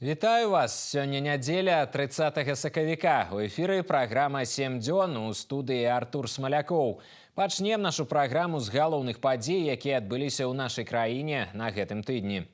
Вітаю вас! Сёння нядзеля 30 сакавіка. У эфіры праграма «7 дзён» у студыі Артур Смалякоў. Пачнем нашу праграму з галоўных падзей, якія адбыліся ў нашай краіне на гэтым тыдні.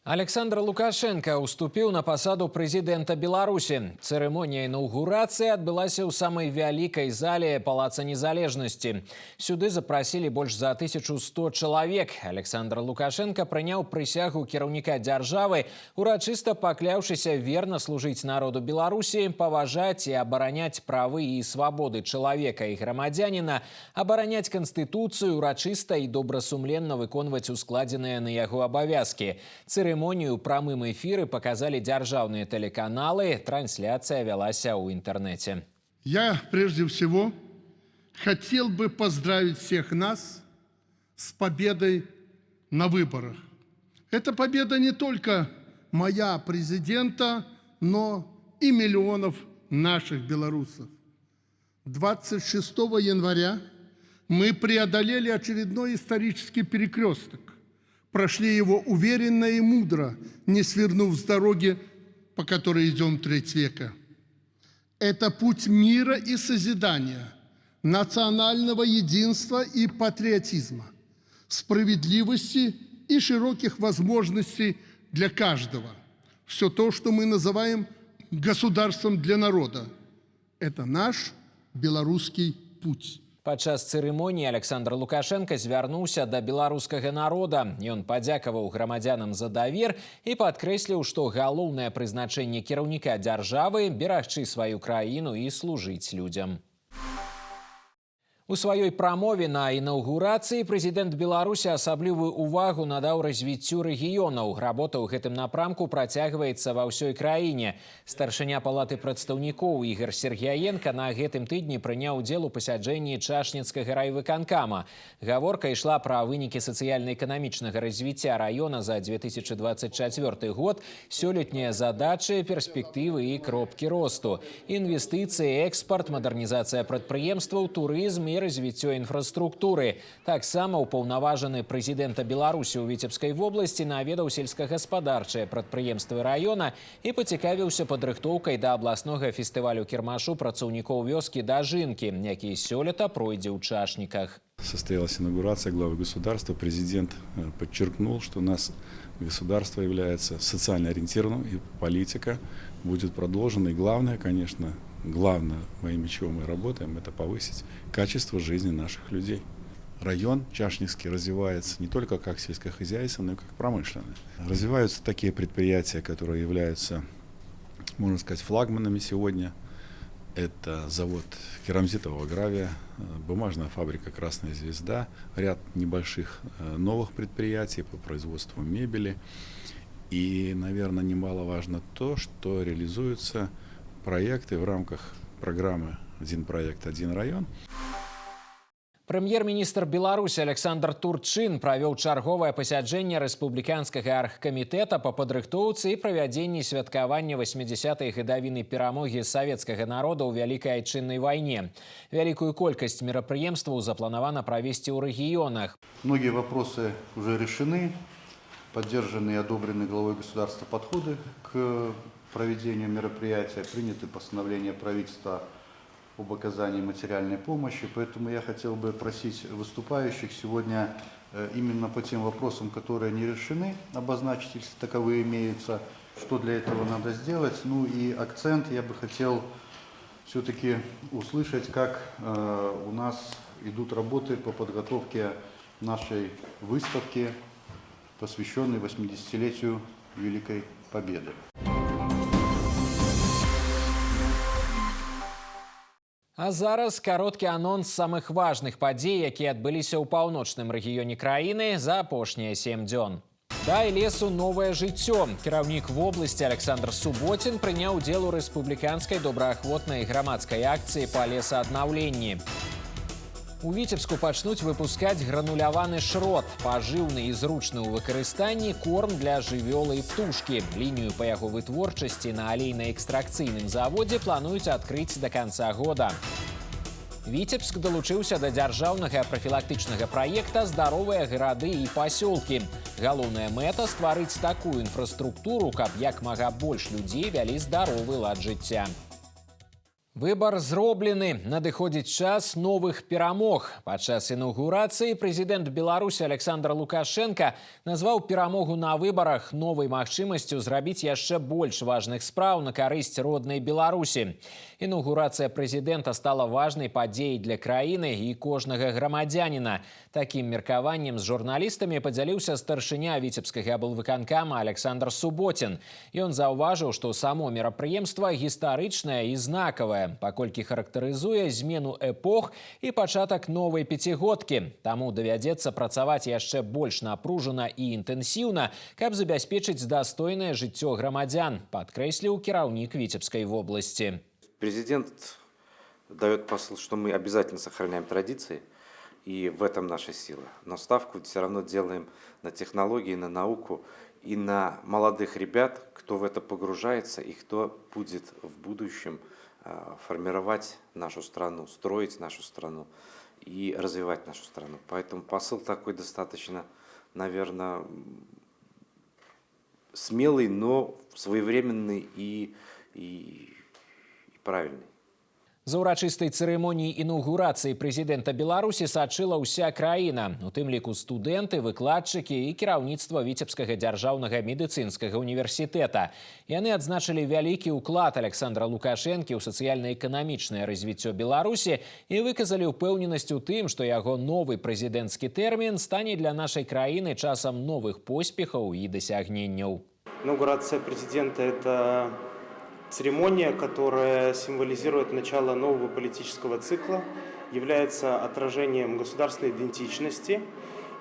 Александр Лукашенко уступіў на пасаду прэзідэнта Беларусі. Цырымонія інаўгурацыі адбылася ў самай вялікай зале Палаца Незалежнасці. Сюды запрасілі больш за 1100 чалавек. Александр Лукашенко прыняў прысягу кіраўніка дзяржавы, урачыста пакляўшыся верна служыць народу Беларусі, паважаць і абараняць правы і свабоды чалавека і грамадзяніна, абараняць канстытуцыю, урачыста і добрасумленна выконваць ускладзеныя на яго абавязкі. Церемонию ў прамым эфіры показали державные телеканалы, трансляция велася в интернете. Я прежде всего хотел бы поздравить всех нас с победой на выборах. Эта победа не только моя, президента, но и миллионов наших белорусов. 26 января мы преодолели очередной исторический перекресток. Прошли его уверенно и мудро, не свернув с дороги, по которой идем треть века. Это путь мира и созидания, национального единства и патриотизма, справедливости и широких возможностей для каждого. Все то, что мы называем государством для народа. Это наш белорусский путь. Падчас цырымоніі Александр Лукашенко звярнуўся да беларускага народа. Ён падзякаваў грамадзянам за давер і падкрэсліў, што галоўнае прызначэнне кіраўніка дзяржавы – берагчы сваю краіну і служыць людзям. У сваёй прамове на інаўгурацыі прэзідэнт Беларусі асаблівую увагу надаў развіццю рэгіёнаў. Работа ў гэтым напрамку працягваецца ва ўсёй краіне. Старшыня палаты прадстаўнікоў Ігор Сергяенко на гэтым тыдні прыняў удзел у пасяджэнні Чашніцкага райвыканкама. Гаворка ішла пра вынікі сацыяльна-эканамічнага развіцця раёна за 2024 год, сёлетнія задачы, перспектывы і кропкі росту. Інвестыцыі, экспарт, мадэрнізацыя прадпрыемстваў, турызм і развіццё інфраструктуры. Таксама упаўнаважаны прэзідэнта Беларусі ў Віцебскай вобласці наведаў сельскагаспадарчыя прадпрыемствы раёна і пацікавіўся падрыхтоўкай да абласнога фестывалю кірмашу працаўнікоў вёскі Дажынкі, які сёлета пройдзе ў Чашніках. Состоялась инаугурация главы государства. Президент подчеркнул, что у нас государство является социально ориентированным, и политика будет продолжена. И главное, конечно, во имя чего мы работаем, это повысить качество жизни наших людей. Район Чашникский развивается не только как сельскохозяйственный, но и как промышленный. Развиваются такие предприятия, которые являются, можно сказать, флагманами сегодня. Это завод керамзитового гравия, бумажная фабрика «Красная звезда», ряд небольших новых предприятий по производству мебели. И, наверное, немаловажно то, что реализуются проекты в рамках программы «Один проект, один район». Прэм'ер-міністр Беларусі Александр Турчин правёў чарговае пасяджэнне рэспубліканскага аргкамітэта па падрыхтоўцы і правядзенні святкавання 80-й гадавіны перамогі савецкага народа ў Вялікай Айчыннай вайне. Вялікую колькасць мерапрыемстваў запланавана правесці ў рэгіёнах. Многие вопросы уже решены, поддержаны и одобрены главой государства подходы к проведению мероприятия, приняты постановления правительства об оказании материальной помощи. Поэтому я хотел бы просить выступающих сегодня именно по тем вопросам, которые не решены, обозначить, если таковые имеются, что для этого надо сделать. Ну и акцент я бы хотел все-таки услышать, как у нас идут работы по подготовке нашей выставки, посвященной 80-летию Великой Победы. А зараз кароткі анонс самых важных падзей, якія адбыліся ў паўночным рэгіёне краіны за апошнія 7 дзён. Дай лесу новае жыццё. Кіраўнік вобласці Александр Суботін прыняў удзел у рэспубліканскай добраахвотнай грамадскай акцыі па лесааднаўленні. У Віцебску пачнуць выпускаць грануляваны шрот, пажыўны і зручны ў выкарыстанні корм для жывёлы і птушкі. Лінію па яго вытворчасці на алейна-экстракцыйным заводзе плануюць адкрыць да канца года. Віцебск далучыўся да дзяржаўнага прафілактычнага праекта «Здаровыя гарады і пасёлкі». Галоўная мэта стварыць такую інфраструктуру, каб як мага больш людзей вялі здаровы лад жыцця. Выбор зроблены. Надыходзіць час новых перамог. Падчас інаўгурацыі прэзідэнт Беларусі Александр Лукашенко назваў перамогу на выбарах новай магчымасцю зрабіць яшчэ больш важных спраў на карысць роднай Беларусі. Інаўгурацыя прэзідэнта стала важнай падзеяй для краіны і кожнага грамадзяніна. Такім меркаваннем з журналістамі падзяліўся старшыня віцебскага аблвыканкама Александр Суботін. Ён заўважыў, што само мерапрыемства гістарычнае і знакавае, паколькі характарызуе змену эпох і пачатак новай пяцігодкі. Таму давядзецца працаваць яшчэ больш напружана і інтэнсіўна, каб забяспечыць дастойнае жыццё грамадзян, падкрэсліў кіраўнік Віцебскай вобласці. Президент дает посыл, что мы обязательно сохраняем традиции, и в этом наша сила. Но ставку все равно делаем на технологии, на науку и на молодых ребят, кто в это погружается и кто будет в будущем формировать нашу страну, строить нашу страну и развивать нашу страну. Поэтому посыл такой достаточно, наверное, смелый, но своевременный и правильный. За урачыстай цырымоніі інаўгурацыі прэзідэнта Беларусі сачыла ўся краіна, у тым ліку студэнты, выкладчыкі і кіраўніцтва Віцебскага дзяржаўнага медыцынскага універсітэта. Яны адзначылі вялікі ўклад Александра Лукашэнкі ў сацыяльна-эканамічнае развіццё Беларусі і выказалі ўпэўненасць у тым, што яго новы прэзідэнцкі тэрмін стане для нашай краіны часам новых поспехаў і дасягненняў. Инаугурация президента – это церемония, которая символизирует начало нового политического цикла, является отражением государственной идентичности.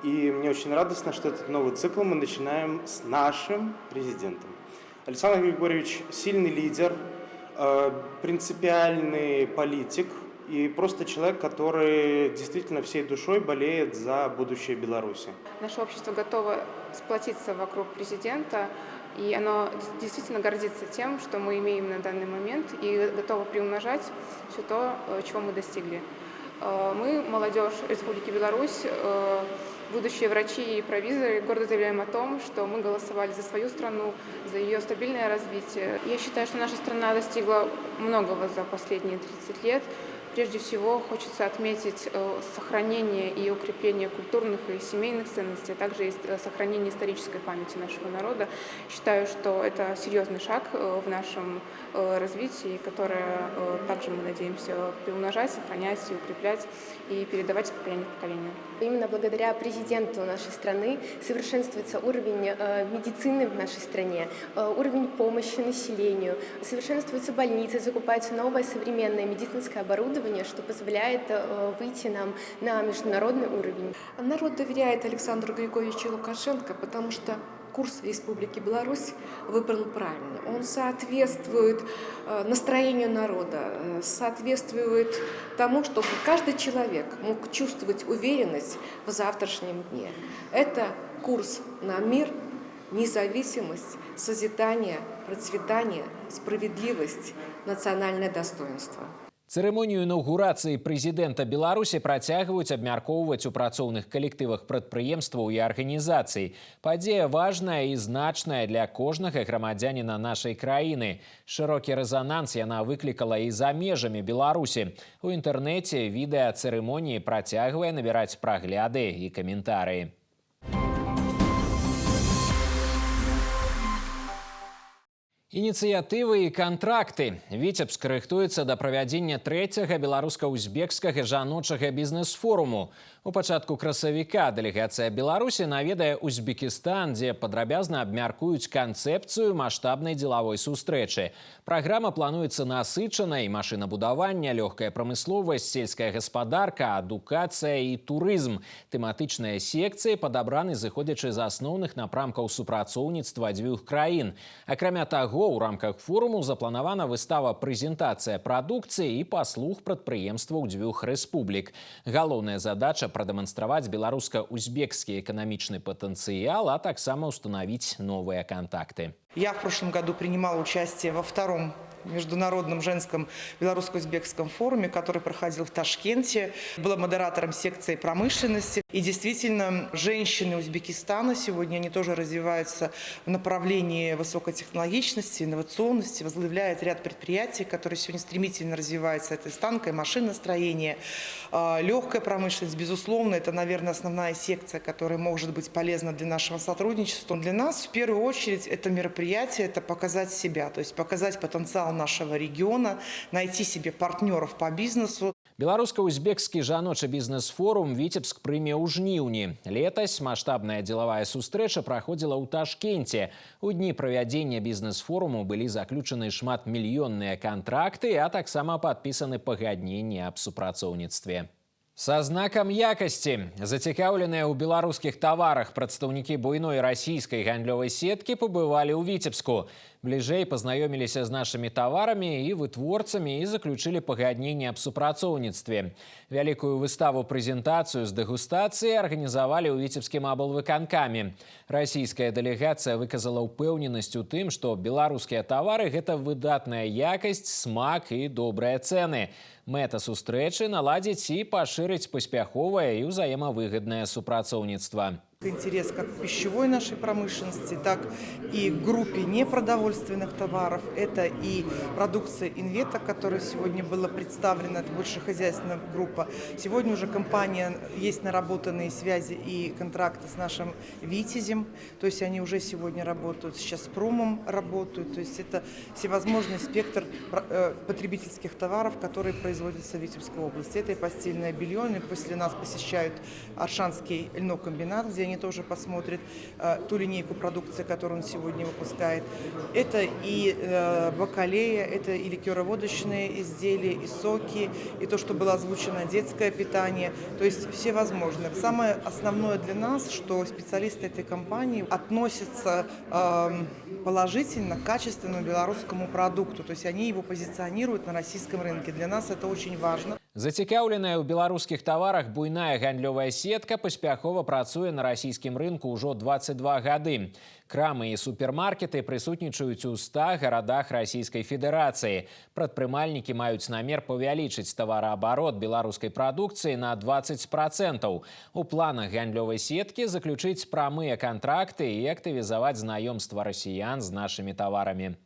И мне очень радостно, что этот новый цикл мы начинаем с нашим президентом. Александр Григорьевич – сильный лидер, принципиальный политик и просто человек, который действительно всей душой болеет за будущее Беларуси. Наше общество готово сплотиться вокруг президента, и оно действительно гордится тем, что мы имеем на данный момент, и готово приумножать все то, чего мы достигли. Мы, молодежь Республики Беларусь, будущие врачи и провизоры, гордо заявляем о том, что мы голосовали за свою страну, за ее стабильное развитие. Я считаю, что наша страна достигла многого за последние 30 лет. Прежде всего, хочется отметить сохранение и укрепление культурных и семейных ценностей, а также сохранение исторической памяти нашего народа. Считаю, что это серьезный шаг в нашем развитии, которое также мы надеемся приумножать, сохранять и укреплять и передавать из поколения в поколение. Именно благодаря президенту нашей страны совершенствуется уровень медицины в нашей стране, уровень помощи населению, совершенствуются больницы, закупается новое современное медицинское оборудование, что позволяет выйти нам на международный уровень. Народ доверяет Александру Григорьевичу Лукашенко, потому что курс Республики Беларусь выбрал правильно. Он соответствует настроению народа, соответствует тому, чтобы каждый человек мог чувствовать уверенность в завтрашнем дне. Это курс на мир, независимость, созидание, процветание, справедливость, национальное достоинство. Цырымонію інаўгурацыі прэзідэнта Беларусі працягваюць абмяркоўваць у працоўных калектывах прадпрыемстваў і арганізацый. Падзея важная і значная для кожнага грамадзяніна нашай краіны. Шырокі рэзананс яна выклікала і за межамі Беларусі. У інтэрнэце відэа цырымоніі працягвае набіраць прагляды і каментарыі. Ініцыятывы і кантракты. Віцебск рыхтуецца да правядзення 3-го беларуска-узбекскага жаночага бізнес-форуму. У пачатку красавіка дэлегацыя Беларусі наведае Узбекістан, дзе падрабязна абмяркуюць канцэпцыю маштабнай дзелавой сустрэчы. Праграма плануецца насычанай: машынабудаванне, лёгкая прамысловасць, сельская гаспадарка, адукацыя і турызм. Тэматычныя секцыі падабраны зыходзячы з асноўных напрамкаў супрацоўніцтва дзвюх краін. Акрамя таго, у рамках форуму запланавана выстава-прэзентацыя прадукцыі і паслуг прадпрыемстваў дзвюх рэспублік. Галоўная задача – продемонстровать белорусско-узбекский экономичный потенциал, а таксама установить новые контакты. Я в прошлом году принимала участие во втором международном женском белорусско-узбекском форуме, который проходил в Ташкенте. Была модератором секции промышленности. И действительно, женщины Узбекистана сегодня, они тоже развиваются в направлении высокотехнологичности, инновационности, возглавляют ряд предприятий, которые сегодня стремительно развиваются. Это станка и машиностроение, легкая промышленность, безусловно, это, наверное, основная секция, которая может быть полезна для нашего сотрудничества. Для нас, в первую очередь, это мероприятие, это показать себя, то есть показать потенциал нашего региона, найти себе партнеров по бизнесу. Беларуска-узбекскі жаночы бізнес-форум Віцебск прыме ў жніўні. Летась маштабная дзелавая сустрэча праходзіла ў Ташкенце. У дні правядзення бізнес-форуму былі заключаны шматмільённыя кантракты, а таксама падпісаны пагадненні аб супрацоўніцтве. Са знакам якасці зацікаўленыя ў беларускіх таварах прадстаўнікі буйной расійскай гандлёвай сеткі пабывалі ў Віцебску. Бліжэй пазнаёміліся з нашымі таварамі і вытворцамі і заключылі пагадненне аб супрацоўніцтве. Вялікую выставу-прэзентацыю з дэгустацыі арганізавалі ў Віцебскім аблвыканкаме. Расійская дэлегацыя выказала ўпэўненасць у тым, што беларускія тавары – гэта выдатная якасць, смак і добрыя цэны. Мэта сустрэчы наладзіць і пашырыць паспяховае і ўзаемавыгаднае супрацоўніцтва. Интерес как к пищевой нашей промышленности, так и к группе непродовольственных товаров. Это и продукция Инвета, которая сегодня была представлена, это больше хозяйственная группа. Сегодня уже компания, есть наработанные связи и контракты с нашим Витязем, то есть они уже сегодня работают, сейчас с Промом работают, то есть это всевозможный спектр потребительских товаров, которые производятся в Витебской области. Это и постельное белье, и после нас посещают Аршанский льнокомбинат, где они тоже посмотрят ту линейку продукции, которую он сегодня выпускает. Это и бакалея, это и ликероводочные изделия, и соки, и то, что было озвучено, детское питание. То есть все возможные. Самое основное для нас, что специалисты этой компании относятся положительно к качественному белорусскому продукту. То есть они его позиционируют на российском рынке. Для нас это очень важно. Зацікаўленая ў беларускіх таварах буйная гандлёвая сетка паспяхова працуе на расійскім рынку ўжо 22 гады. Крамы і супермаркеты прысутнічаюць у 100 гарадах Расійскай Федэрацыі. Прадпрымальнікі маюць намер павялічыць тавараабарот беларускай прадукцыі на 20%. У планах гандлёвай сеткі заключыць прамыя кантракты і актывізаваць знаёмства расіян з нашымі таварамі.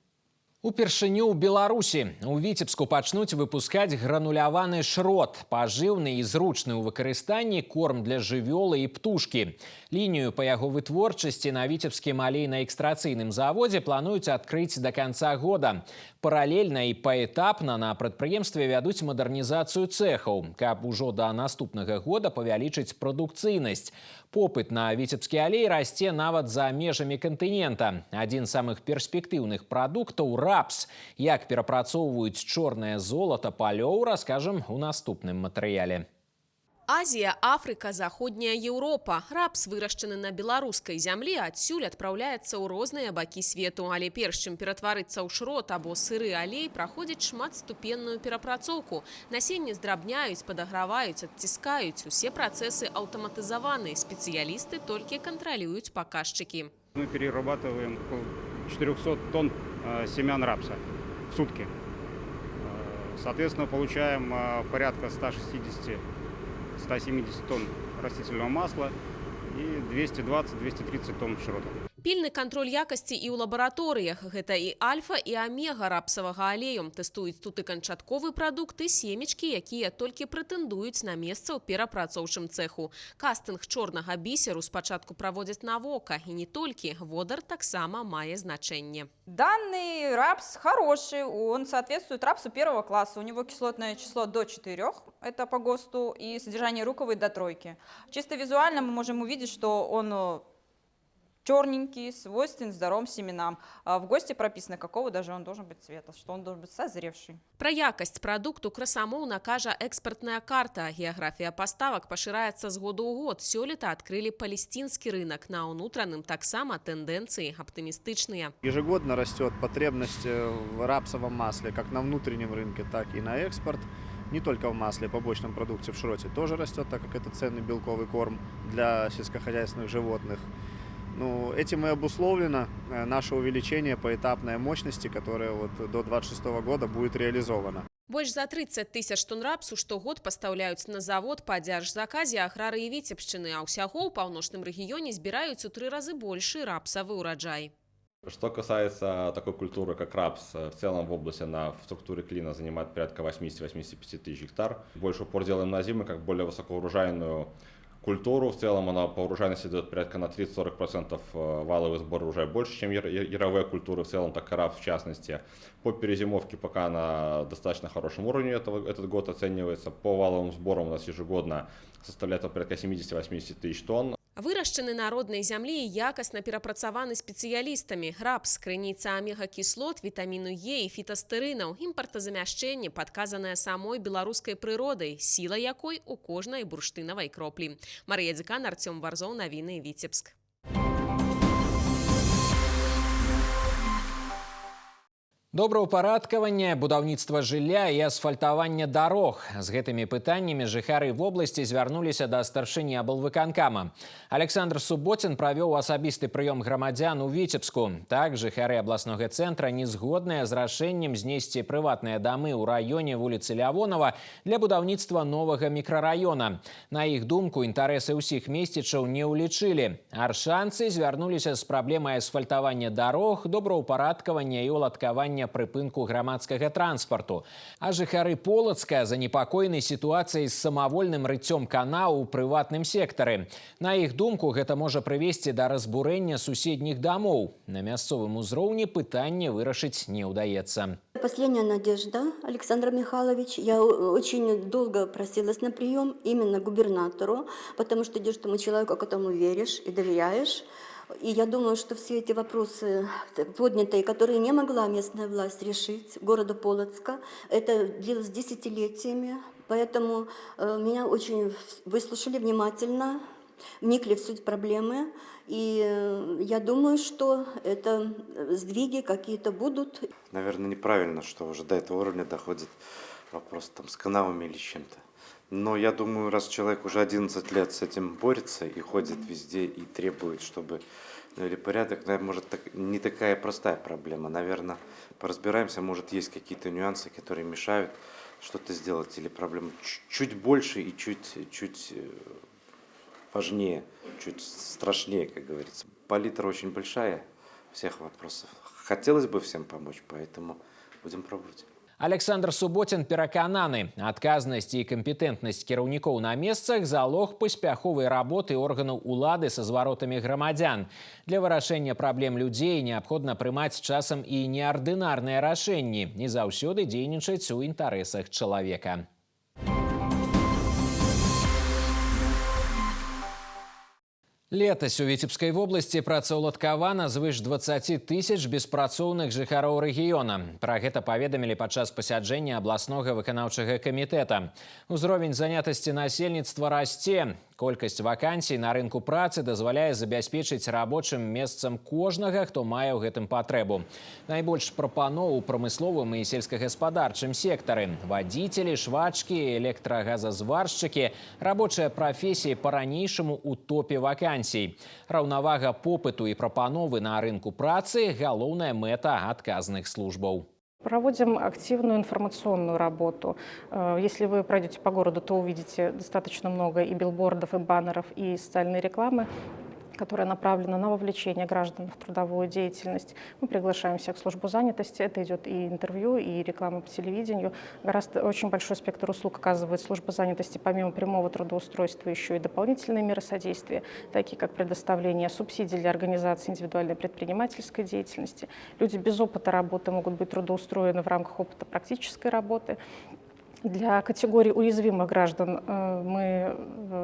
Упершыню ў Беларусі у Віцебску пачнуць выпускаць грануляваны шрот, пажыўны і зручны ў выкарыстанні корм для жывёлы і птушкі. Лінію па яго вытворчасці на Віцебскім алейна-экстрацыйным заводзе плануюць адкрыць да канца года. Паралельна і паэтапна на прадпрыемстве вядуць мадэрнізацыю цэхаў, каб ужо да наступнага года павялічыць прадукцыйнасць. Попыт на віцебскі алей расце нават за межамі кантынента. Адзін з самых перспектыўных прадуктаў – рапс. Як перапрацоўваюць чорнае золата палёў, раскажам у наступным матэрыяле. Азія, Афрыка, Заходняя Еўропа. Рапс, вырашчаны на беларускай зямлі, адсюль адпраўляецца ў розныя бакі свету. Але перш чым ператварыцца ў шрот або сыры алей, праходзіць шматступенную перапрацоўку. Насенне здрабняюць, падаграваюць, адціскаюць. Усе працэсы аўтаматызаваны. Спецыялісты толькі кантралююць паказчыкі. Мы перерабатываем около 400 тонн семян рапса в сутки. Соответственно, получаем порядка 160-170 тонн растительного масла и 220-230 тонн шрота. Пільны кантроль якасці і ў лабараторыях. Гэта і альфа, і амега рапсавага алею. Тэстуюць тут і канчатковы прадукт, і семечкі, якія толькі прэтэндуюць на месца ў перапрацоўчым цэху. Кастынг чорнага бісеру спачатку праводзяць на вока. І не толькі. Водар таксама мае значэнне. Данный рапс хороший, он соответствует рапсу первого класса. У него кислотное число до 4, это по ГОСТу, и содержание руковой до 3. Чисто визуально мы можем увидеть, что он черненький, свойственен здоровым семенам. В ГОСТе прописано, какого даже он должен быть цвета, что он должен быть созревший. Про якасць прадукту красамоўна кажа экспартная карта. Геаграфія паставак пашыраецца з году ў год. Сёлета адкрылі палестинский рынок. На ўнутраным таксама тэндэнцыі аптымістычныя. Ежегодно растет потребность в рапсовом масле, как на внутреннем рынке, так и на экспорт. Не только в масле, побочном продукте в шроте тоже растет, так как это ценный белковый корм для сельскохозяйственных животных. Ну, этим и обусловлено наше увеличение поэтапной мощности, которое вот до 2026 года будет реализовано. Больш за 30 тысяч тонн рапсу штогод пастаўляюць на завод па дзяржзаказе Аграры і Віцебшчыны, а ўсяго ў паўночным рэгіёне збіраюць у 3 разы большы рапсавы ўраджай. Что касается такой культуры, как рапс, в целом в области она в структуре клина занимает порядка 80-85 тысяч гектар. Больше упор делаем на зимы, как более высокоурожайную культуру. В целом она по урожайности дает порядка на 30-40% валовый сбор урожая больше, чем яровые культуры. В целом так рапс в частности. По перезимовке пока на достаточно хорошем уровне этот год оценивается. По валовым сборам у нас ежегодно составляет порядка 70-80 тысяч тонн. Вырашчаны на роднай зямлі і якасна перапрацаваны спецыялістамі. Рапс, крыніца омега-кіслот, вітаміну Е і фітастэрынаў, імпартазамяшчэнне падказанае самой беларускай прыродай, сіла якой у кожнай бурштынавай кроплі. Марыя Дзікан, Артём Варзоў, навіны Віцебск. Добраўпарадкаванне, будаўніцтва жылля і асфальтаванне дарог. З гэтымі пытаннямі жыхары вобласці звярнуліся да старшыні аблвыканкама. Александр Суботин правёў асабісты прыём грамадзян у Віцебску. Так, жыхары абласнога цэнтра не згодныя з рашэннем знесці прыватныя дамы ў раёне вуліцы Лявонова для будаўніцтва новага мікрараёна. На іх думку, інтарэсы ўсіх месцічаў не ўлічылі. Аршанцы звярнуліся з праблемай асфальтавання дарог, добраўпарадкавання і уладкавання прыпынку грамадскага транспарту. А жыхары Полацка занепакоены сітуацыяй з самавольным рыццём канаў у прыватным сектары. На іх думку, гэта можа прывесці да разбурэння суседніх дамоў. На мясцовым узроўні пытанне вырашыць не ўдаецца. Последняя надежда, Александр Михайлович. Я очень долго просилась на прием именно к губернатору, потому что идешь к тому человеку, которому веришь и доверяешь. И я думаю, что все эти вопросы поднятые, которые не могла местная власть решить города Полоцка, это длилось десятилетиями. Поэтому меня очень выслушали внимательно, вникли в суть проблемы. И я думаю, что это сдвиги какие-то будут. Наверное, неправильно, что уже до этого уровня доходит вопрос там, с каналами или чем-то. Но я думаю, раз человек уже 11 лет с этим борется и ходит везде и требует, чтобы навели порядок, наверное, может, не такая простая проблема. Наверное, поразбираемся, может, есть какие-то нюансы, которые мешают что-то сделать, или проблема чуть больше и чуть важнее, чуть страшнее, как говорится. Палитра очень большая всех вопросов. Хотелось бы всем помочь, поэтому будем пробовать. Александр Суботин перакананы. Адказнасць і кампетэнтнасць кіраўнікоў на месцах – залог паспяховай работы органаў улады са зваротамі грамадзян. Для вырашэння праблем людзей неабходна прымаць часам і неардынарныя рашэнні, не заўсёды дзейнічаць у інтарэсах чалавека. Летась у Віцебскай вобласці працаўладкавана звыш 20 тысяч беспрацоўных жыхароў рэгіёна. Пра гэта паведамілі падчас пасяджэння абласнога выканаўчага камітэта. Узровень занятасці насельніцтва расце. Колькасць вакансій на рынку працы дазваляе забяспечыць рабочым месцам кожнага, хто мае ў гэтым патрэбу. Найбольш прапаноў у прамысловым і сельскагаспадарчым сектары. Вадзіцелі, швачкі, электрагазазваршчыкі, рабочыя прафесіі па-ранейшаму ў топе вакансій. Раўнавага попыту і прапановы на рынку працы – галоўная мэта адказных службаў. Проводим активную информационную работу. Если вы пройдете по городу, то увидите достаточно много и билбордов, и баннеров, и социальной рекламы, которая направлена на вовлечение граждан в трудовую деятельность. Мы приглашаем всех в службу занятости. Это идет и интервью, и реклама по телевидению. Очень большой спектр услуг оказывает служба занятости. Помимо прямого трудоустройства еще и дополнительные меры содействия, такие как предоставление субсидий для организации индивидуальной предпринимательской деятельности. Люди без опыта работы могут быть трудоустроены в рамках опыта практической работы. Для категории уязвимых граждан мы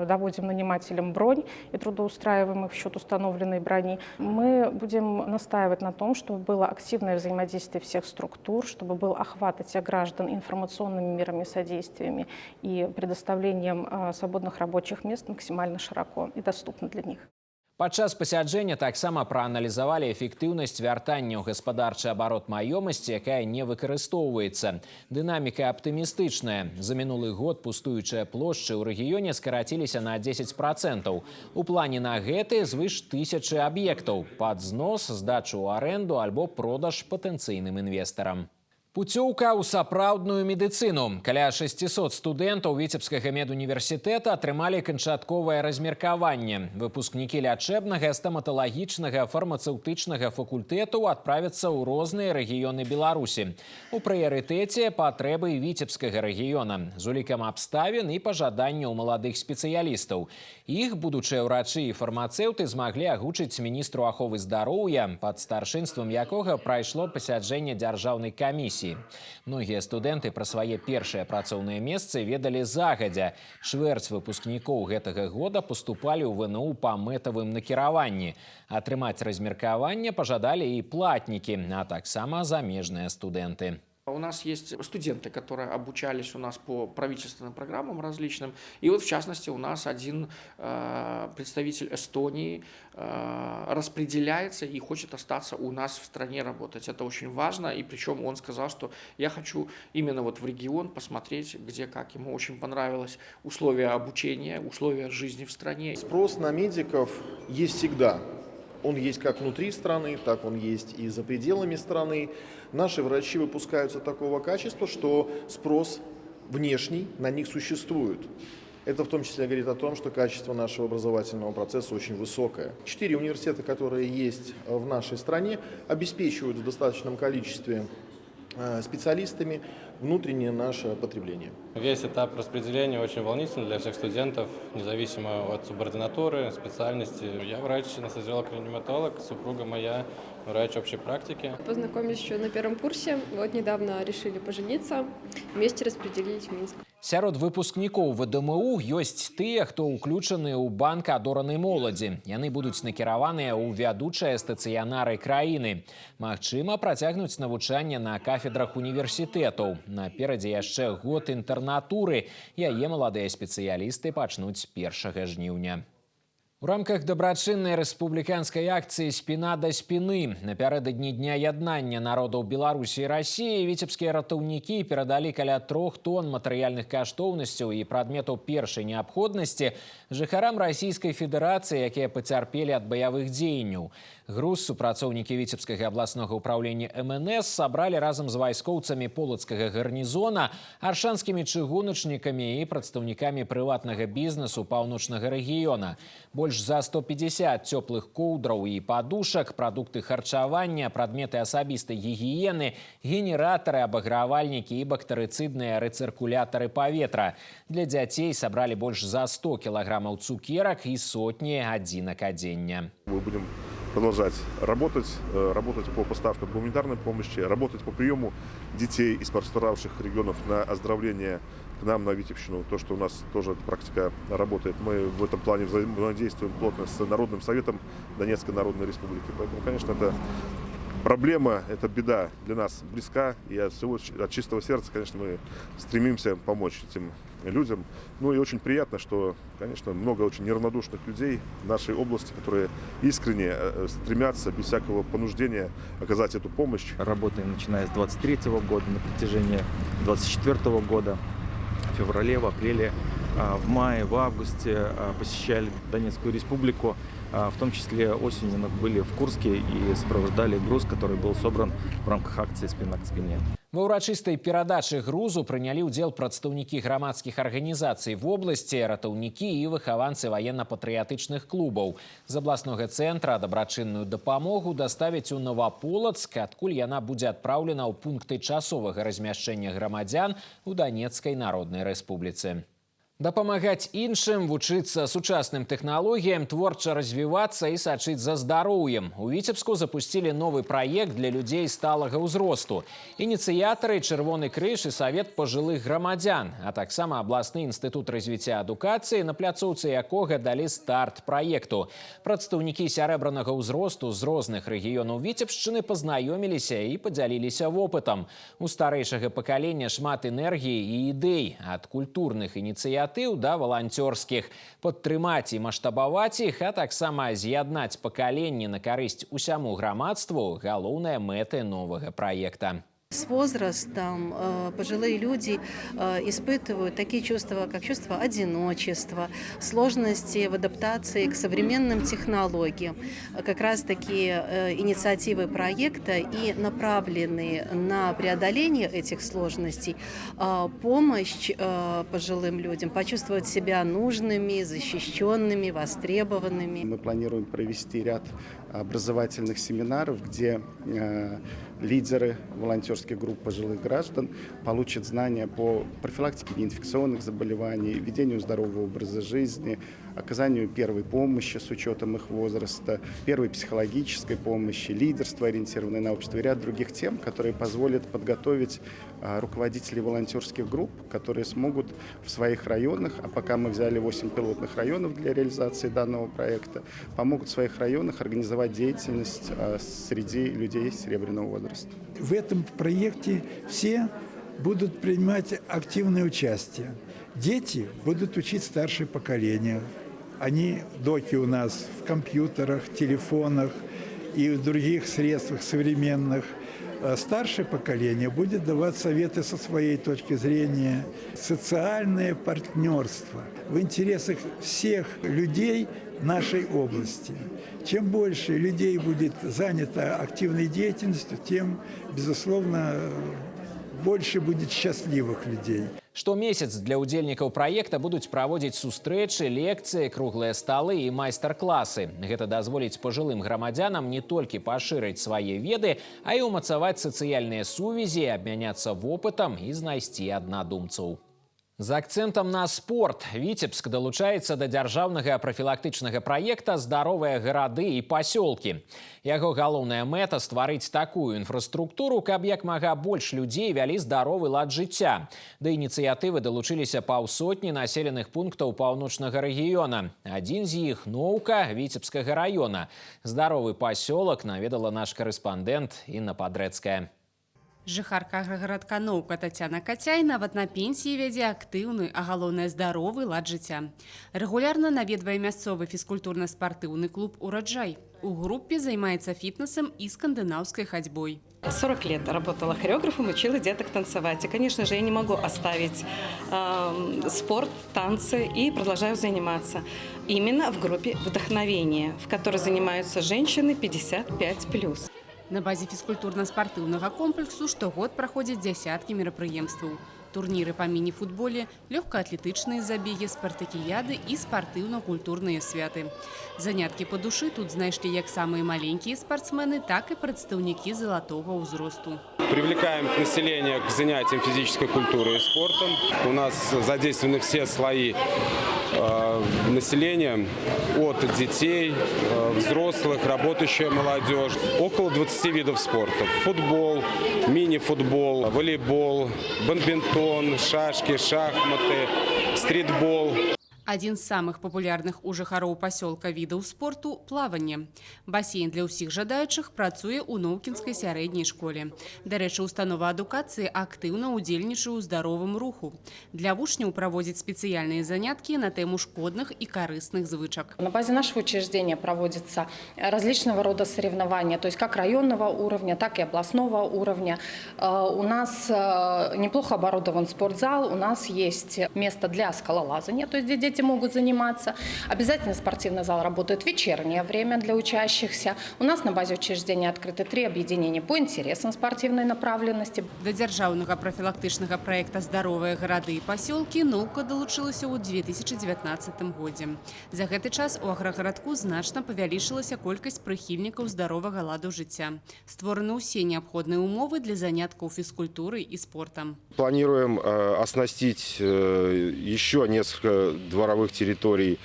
доводим нанимателям бронь и трудоустраиваем их в счет установленной брони. Мы будем настаивать на том, чтобы было активное взаимодействие всех структур, чтобы был охват этих граждан информационными мерами содействиями и предоставлением свободных рабочих мест максимально широко и доступно для них. Падчас пасяджэння таксама прааналізавалі эфектыўнасць вяртання ў гаспадарчы абарот маёмасці, якая не выкарыстоўваецца. Дынаміка аптымістычная. За мінулы год пустуючыя плошчы ў рэгіёне скараціліся на 10%. У плане на гэты звыш 1000 аб'ектаў пад знос, здачу ў аренду альбо продаж патэнцыйным інвестарам. Пуцёўка ў сапраўдную медыцыну. Каля 600 студэнтаў Віцебскага медуніверсітэта атрымалі канчатковае размеркаванне. Выпускнікі лячэбнага, стаматалагічнага, фармацэўтычнага факультэтаў адправяцца ў розныя рэгіёны Беларусі. У прыярытэце патрэбы Віцебскага рэгіёна, з улікам абставін і пажаданняў маладых спецыялістаў. Іх будучыя ўрачы і фармацэўты змаглі агучыць міністру аховы здароўя, пад старшынствам якога прайшло пасяджэнне дзяржаўнай камісіі. Многія студэнты пра свае першыя працоўныя месцы ведалі загадзя. Чвэрць выпускнікоў гэтага года паступалі ў ВНУ па мэтавым накіраванні. Атрымаць размеркаванне пажадалі і платнікі, а таксама замежныя студэнты. У нас есть студенты, которые обучались у нас по правительственным программам различным. И вот в частности у нас один представитель Эстонии распределяется и хочет остаться у нас в стране работать. Это очень важно. И причем он сказал, что я хочу именно вот в регион посмотреть, где как. Ему очень понравилось условия обучения, условия жизни в стране. Спрос на медиков есть всегда. Он есть как внутри страны, так он есть и за пределами страны. Наши врачи выпускаются такого качества, что спрос внешний на них существует. Это в том числе говорит о том, что качество нашего образовательного процесса очень высокое. 4 университета, которые есть в нашей стране, обеспечивают в достаточном количестве специалистами внутреннее наше потребление. Весь этап распределения очень волнительный для всех студентов, независимо от субординатуры, специальности. Я врач-анестезиолог-реаниматолог, супруга моя врач общей практики. Познакомились еще на первом курсе, вот недавно решили пожениться, вместе распределились в Минск. Сярод выпускнікоў ВДМУ ёсць тыя, хто ўключаны ў банк адоранай моладзі. Яны будуць накіраваныя ў вядучыя стацыянары краіны. Магчыма, працягнуць навучанне на кафедрах універсітэтаў. Наперадзе яшчэ год інтэрнатуры. Яе маладыя спецыялісты пачнуць 1 жніўня. У рамках дабрачыннай рэспубліканскай акцыі «Спіна да спіны» напярэдадні Дня яднання народаў Беларусі і Расіі віцебскія ратаўнікі перадалі каля 3 тонн матэрыяльных каштоўнасцяў і прадметаў першай неабходнасці жыхарам Расійскай Федэрацыі, якія пацярпелі ад баявых дзеянняў. Груз супрацоўнікі Віцебскага абласнога ўпраўлення МНС сабралі разам з вайскоўцамі полацкага гарнізона, аршанскімі чыгуначнікамі і прадстаўнікамі прыватнага бізнесу паўночнага рэгіёна. Больш за 150 цёплых коўдраў і падушак, прадукты харчавання, прадметы асабістай гігіены, генератары, абагравальнікі і бактэрыцыдныя рэцыркулятары паветра. Для дзяцей сабралі больш за 100 кілаграмаў цукерак і сотні адзінак адзення. Мы будем продолжать работать по поставкам гуманитарной помощи, работать по приему детей из пострадавших регионов на оздоровление к нам на Витебщину. То, что у нас тоже практика работает. Мы в этом плане взаимодействуем плотно с Народным советом Донецкой Народной Республики. Поэтому, конечно, это проблема, это беда для нас близка. И от чистого сердца, конечно, мы стремимся помочь этим людям. Ну и очень приятно, что, конечно, много очень неравнодушных людей в нашей области, которые искренне стремятся без всякого понуждения оказать эту помощь. Работаем начиная с 23 года на протяжении 24 года. В феврале, в апреле, в мае, в августе посещали Донецкую республику. В том числе осенью мы были в Курске и сопровождали груз, который был собран в рамках акции «Спина к спине». Ва ўрачыстай перадачы грузу прынялі ўдзел прадстаўнікі грамадскіх арганізацый в обласці, ратаўнікі і выхаванцы ваенна-патрыятычных клубаў. З абласнога цэнтра дабрачынную дапамогу даставяць у Новополацк, адкуль яна будзе адпраўлена ў пункты часовага размяшчэння грамадзян у Донецкай Народнай Рэспубліцы. Дапамагаць іншым, вучыцца сучасным тэхналогіям, творча развівацца і сачыць за здароўем. У Віцебску запусцілі новы праект для людзей сталага ўзросту. Ініцыятары Чырвоны крыж і Савет пажылых грамадзян, а таксама абласны інстытут развіцця адукацыі, на пляцоўцы якога далі старт праекту. Прадстаўнікі сярэбранага ўзросту з розных рэгіёнаў Віцебшчыны пазнаёміліся і падзяліліся вопытам. У старэйшага пакалення шмат энергіі і ідэй ад культурных ініцыятыў ініцыятыў да валанцёрскіх. Падтрымаць і маштабаваць іх, а таксама з'яднаць пакаленні на карысць усяму грамадству – галоўныя мэты новага праекта. С возрастом пожилые люди испытывают такие чувства, как чувство одиночества, сложности в адаптации к современным технологиям. Как раз такие инициативы проекта и направлены на преодоление этих сложностей, помощь пожилым людям почувствовать себя нужными, защищенными, востребованными. Мы планируем провести ряд образовательных семинаров, где лидеры волонтерских групп пожилых граждан получат знания по профилактике неинфекционных заболеваний, ведению здорового образа жизни, оказанию первой помощи с учетом их возраста, первой психологической помощи, лидерство, ориентированное на общество и ряд других тем, которые позволят подготовить руководителей волонтерских групп, которые смогут в своих районах, а пока мы взяли 8 пилотных районов для реализации данного проекта, помогут в своих районах организовать деятельность среди людей серебряного возраста. В этом проекте все будут принимать активное участие. Дети будут учить старшее поколение. Они, доки у нас в компьютерах, телефонах и в других средствах современных. Старшее поколение будет давать советы со своей точки зрения. Социальное партнерство в интересах всех людей нашей области. Чем больше людей будет занято активной деятельностью, тем, безусловно, больше будет счастливых людей. Штомесяц для удзельнікаў праекта будуць праводзіць сустрэчы, лекцыі, круглыя сталы і майстар-класы. Гэта дазволіць пажылым грамадзянам не толькі пашырыць свае веды, а і ўмацаваць сацыяльныя сувязі, абмяняцца вопытам і знайсці аднадумцаў. З акцэнтам на спорт Віцебск далучаецца да дзяржаўнага прафілактычнага праекта «Здаровыя гарады і пасёлкі». Яго галоўная мэта – стварыць такую інфраструктуру, каб як мага больш людзей вялі здаровы лад жыцця. Да ініцыятывы далучыліся паўсотні населеных пунктаў паўночнага рэгіёна. Адзін з іх – Ноўка Віцебскага раёна. Здаровы пасёлак наведала наш карэспандэнт Інна Падрэцкая. Жыхарка аграгарадка Ноўка Тацяна Кацяй нават на пенсіі вядзе актыўны, а галоўнае здаровы лад жыцця. Рэгулярна наведвае мясцовы фізкультурна-спартыўны клуб «Ураджай». У группе займаецца фитнесом и скандинавской ходьбой. 40 лет работала хореографом, учила деток танцевать. И, конечно же, я не могу оставить спорт, танцы и продолжаю заниматься. Именно в группе «Вдохновение», в которой занимаются женщины 55+. На базе фізкультурна-спартыўнага комплексу штогод праходзяць дзясяткі мерапрыемстваў. Турніры па міні-футболе, лёгкаатлетычныя забегі, спартакіяды і спартыўна-культурныя святы. Заняткі па душы тут знайшлі як самыя маленькія спортсмены, так и прадстаўнікі залатога ўзросту. Привлекаем население к занятиям физической культурой и спортом. У нас задействованы все слои населения, от детей, взрослых, работающая молодежь. Около 20 видов спорта. Футбол, мини-футбол, волейбол, бадминтон, шашки, шахматы, стритбол. Один з самых папулярных у жыхароў пасёлка відаў спорту – плаванне. Басейн для ўсіх жадаючых працуе ў Ноўкінскай сярэдняй школе. Дарэчы, установа адукацыі актыўна ўдзельнічае ў здаровым руху. Для вучняў праводзяць спецыяльныя заняткі на тему шкодных и корыстных звычак. На базе нашего учреждения проводятся различного рода соревнования, то есть как районного уровня, так и областного уровня. У нас неплохо оборудован спортзал, у нас есть место для скалолазания, то есть где дети могут заниматься. Обязательно спортивный зал работает в вечернее время для учащихся. У нас на базе учреждения открыты 3 объединения по интересам спортивной направленности. До дзяржаўнага прафілактычнага проекта «Здаровыя гарады і пасёлкі» Ноўка далучылася ў 2019 годзе. За гэты час у аграгарадку значна павялічылася колькасць прыхільнікаў здаровага ладу жыцця. Створаны ўсе неабходныя умовы для заняткаў фізкультурай і спортам. Планируем оснастить еще несколько дворовых территорий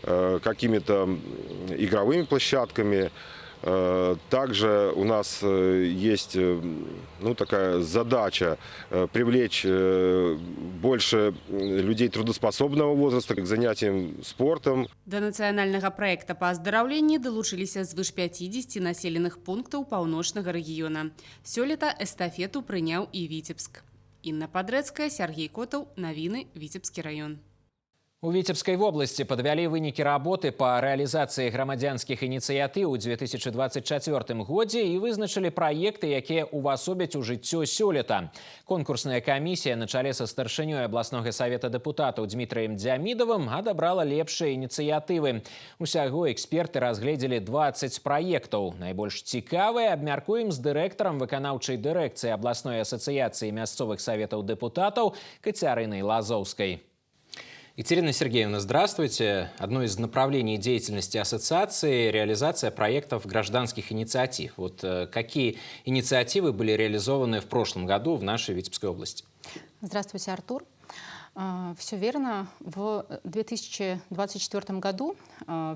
какими-то игровыми площадками. Также у нас есть такая задача привлечь больше людей трудоспособного возраста к занятиям спортом. До нацыянальнага проекта па аздараўленні далучыліся звыш 50 населеных пунктаў паўночнага рэгіёна. Сёлета эстафету прыняў і Віцебск. Інна Падрэцкая, Сергей Котаў, навіны, Віцебскі раён. У Віцебскай вобласці падвялі вынікі работы па рэалізацыі грамадзянскіх ініцыятыў у 2024 годзе і вызначылі праекты, якія ўвасобяць у жыццё сёлета. Конкурсная камісія на чале са старшынёй абласнога савета дэпутатаў Дмітрыем Дзямідавым адабрала лепшыя ініцыятывы. Усяго эксперты разгледзелі 20 праектаў. Найбольш цікавыя абмяркуем з дырэктарам выканаўчай дырэкцыі абласной асацыяцыі мясцовых саветаў дэпутатаў Кацярынай Лазоўскай. Екатерина Сергеевна, здравствуйте. Одно из направлений деятельности ассоциации – реализация проектов гражданских инициатив. Вот какие инициативы были реализованы в прошлом году в нашей Витебской области? Здравствуйте, Артур. Все верно. В 2024 году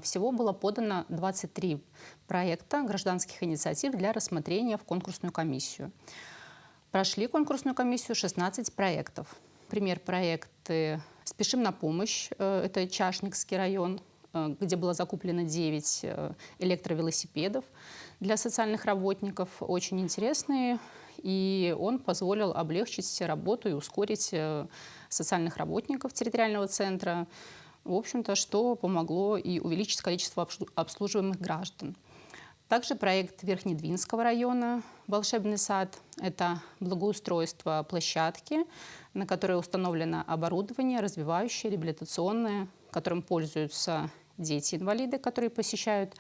всего было подано 23 проекта гражданских инициатив для рассмотрения в конкурсную комиссию. Прошли конкурсную комиссию 16 проектов. Пример проекты «Спешим на помощь». Это Чашникский район, где было закуплено 9 электровелосипедов для социальных работников. Очень интересный. И он позволил облегчить работу и ускорить социальных работников территориального центра. В общем-то, что помогло и увеличить количество обслуживаемых граждан. Также проект Верхнедвинского района «Волшебный сад». Это благоустройство площадки, на которой установлено оборудование, развивающее, реабилитационное, которым пользуются дети-инвалиды, которые посещают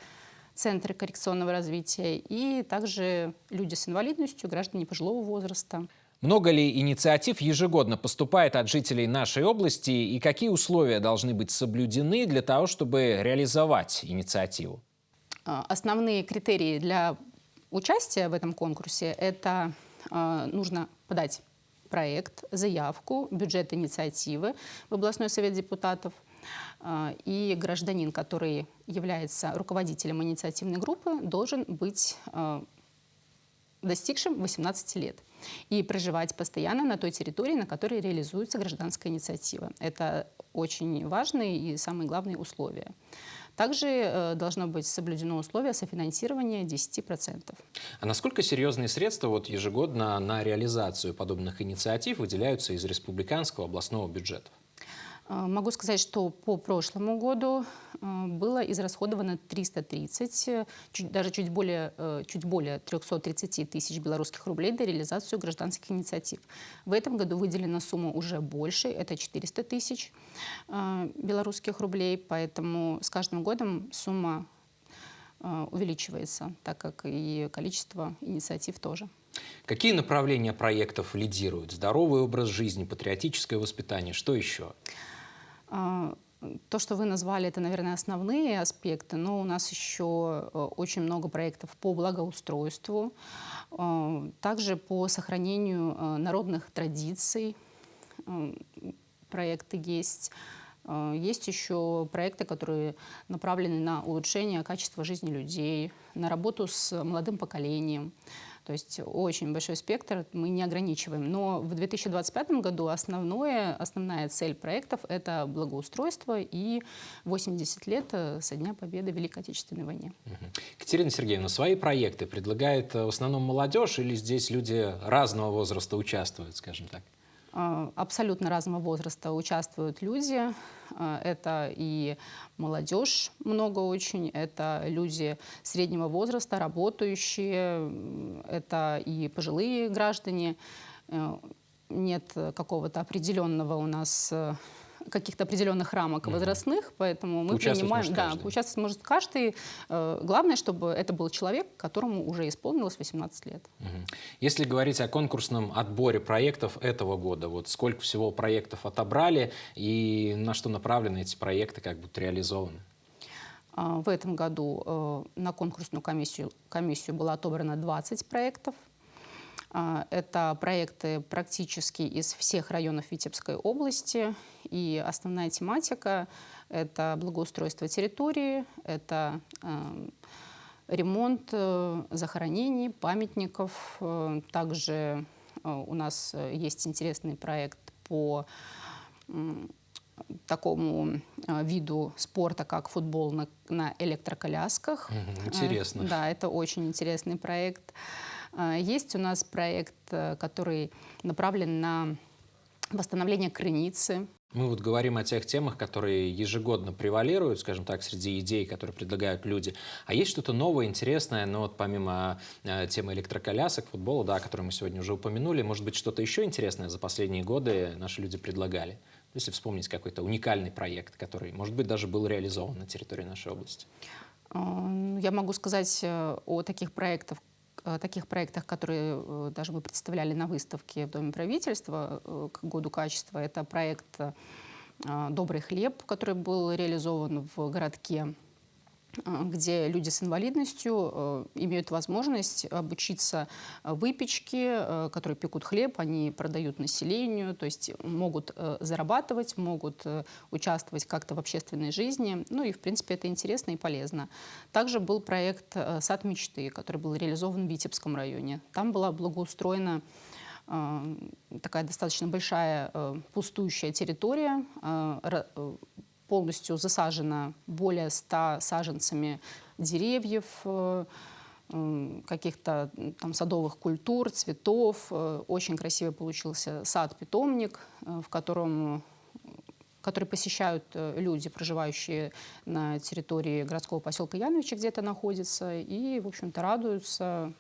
центры коррекционного развития, и также люди с инвалидностью, граждане пожилого возраста. Много ли инициатив ежегодно поступает от жителей нашей области, и какие условия должны быть соблюдены для того, чтобы реализовать инициативу? Основные критерии для участия в этом конкурсе – это нужно подать проект, заявку, бюджет инициативы в областной совет депутатов. И гражданин, который является руководителем инициативной группы, должен быть достигшим 18 лет и проживать постоянно на той территории, на которой реализуется гражданская инициатива. Это очень важные и самые главные условия. Также должно быть соблюдено условие софинансирования 10%. А насколько серьезные средства ежегодно на реализацию подобных инициатив выделяются из республиканского областного бюджета? Могу сказать, что по прошлому году было израсходовано 330, чуть более 330 тысяч белорусских рублей для реализации гражданских инициатив. В этом году выделена сумма уже больше, это 400 тысяч белорусских рублей, поэтому с каждым годом сумма увеличивается, так как и количество инициатив тоже. Какие направления проектов лидируют? Здоровый образ жизни, патриотическое воспитание, что еще? То, что вы назвали, это, наверное, основные аспекты, но у нас еще очень много проектов по благоустройству, также по сохранению народных традиций проекты есть. Есть еще проекты, которые направлены на улучшение качества жизни людей, на работу с молодым поколением. То есть очень большой спектр, мы не ограничиваем. Но в 2025 году основная цель проектов – это благоустройство и 80 лет со Дня Победы в Великой Отечественной войне. Екатерина Сергеевна, свои проекты предлагает в основном молодежь или здесь люди разного возраста участвуют, скажем так? Абсолютно разного возраста участвуют люди. Это и молодежь много очень, это люди среднего возраста, работающие, это и пожилые граждане. Нет какого-то определенного у нас каких-то определенных рамок возрастных, поэтому мы принимаем... Да, поучаствовать может каждый. Главное, чтобы это был человек, которому уже исполнилось 18 лет. Если говорить о конкурсном отборе проектов этого года, вот сколько всего проектов отобрали и на что направлены эти проекты, как будут реализованы? В этом году на конкурсную комиссию было отобрано 20 проектов. Это проекты практически из всех районов Витебской области. И основная тематика – это благоустройство территории, это ремонт захоронений, памятников. Также у нас есть интересный проект по такому виду спорта, как футбол на электроколясках. Интересно. Да, это очень интересный проект. Есть у нас проект, который направлен на восстановление крыницы. Мы вот говорим о тех темах, которые ежегодно превалируют, скажем так, среди идей, которые предлагают люди. А есть что-то новое, интересное, но вот помимо темы электроколясок, футбола, да, о которой мы сегодня уже упомянули, может быть, что-то еще интересное за последние годы наши люди предлагали? Если вспомнить какой-то уникальный проект, который, может быть, даже был реализован на территории нашей области. Я могу сказать о таких проектах, которые даже мы представляли на выставке в Доме правительства к году качества. Это проект «Добрый хлеб», который был реализован в городке, где люди с инвалидностью имеют возможность обучиться выпечке, которые пекут хлеб, они продают населению, то есть могут зарабатывать, могут участвовать как-то в общественной жизни. Ну и, в принципе, это интересно и полезно. Также был проект «Сад мечты», который был реализован в Витебском районе. Там была благоустроена такая достаточно большая пустующая территория, полностью засажена более 100 саженцами деревьев, каких-то там садовых культур, цветов. Очень красивый получился сад-питомник, который посещают люди, проживающие на территории городского поселка Яновичи, где это находится, и, в общем-то, радуются,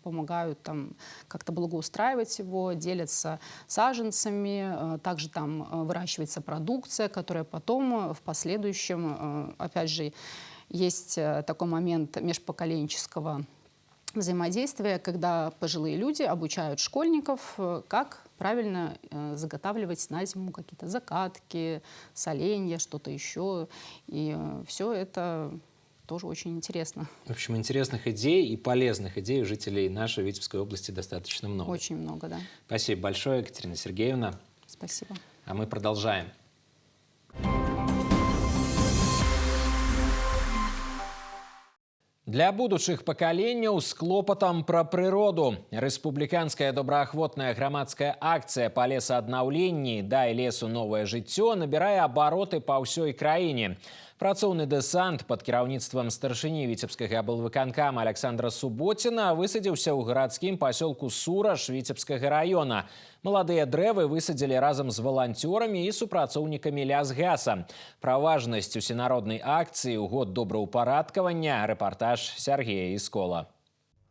помогают там как-то благоустраивать его, делятся саженцами. Также там выращивается продукция, которая потом в последующем, опять же, есть такой момент межпоколенческого взаимодействия, когда пожилые люди обучают школьников, как правильно заготавливать на зиму какие-то закатки, соленья, что-то еще. И все это тоже очень интересно. В общем, интересных идей и полезных идей у жителей нашей Витебской области достаточно много. Очень много, да. Спасибо большое, Екатерина Сергеевна. Спасибо. А мы продолжаем. Для будучых пакаленняў з клопатам пра прыроду. Рэспубліканская добраахвотная грамадская акцыя па лесааднаўленні «Дай лесу новае жыццё» набірае абароты па ўсёй краіне. Працоўны дэсант пад кіраўніцтвам старшыні Віцебскага аблвыканкама Александра Суботіна высадзіўся ў гарадскім пасёлку Сураж Віцебскага района. Маладыя дрэвы высадзілі разам з валанцёрамі і супрацоўнікамі лясгаса. Пра важнасць усенароднай акцыі ў год добраўпарадкавання рэпартаж Сергея Іскола.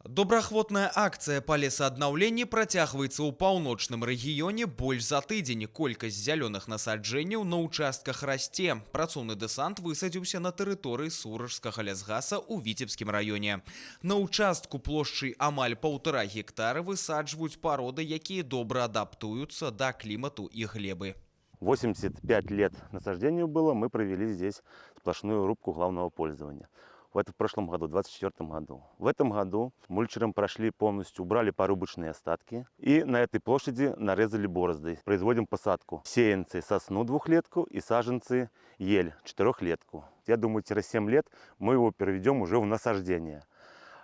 Добраахвотная акцыя па лесааднаўленні працягваецца ў паўночным рэгіёне больш за тыдзень. Колькасць зялёных насаджэнняў на ўчастках расце. Працоўны дэсант высадзіўся на тэрыторыі Суражскага лясгаса ў Віцебскім раёне. На ўчастку плошчай амаль 1,5 гектара высаджваюць пароды, якія добра адаптуюцца да клімату і глебы. 85 лет насаждению было, мы провели здесь сплошную рубку главного пользования. В прошлом году, в 2024 году. В этом году мульчером прошли полностью, убрали порубочные остатки и на этой площади нарезали борозды. Производим посадку. Сеянцы сосну 2-летку и саженцы ель 4-летку. Я думаю, через 7 лет мы его переведем уже в насаждение.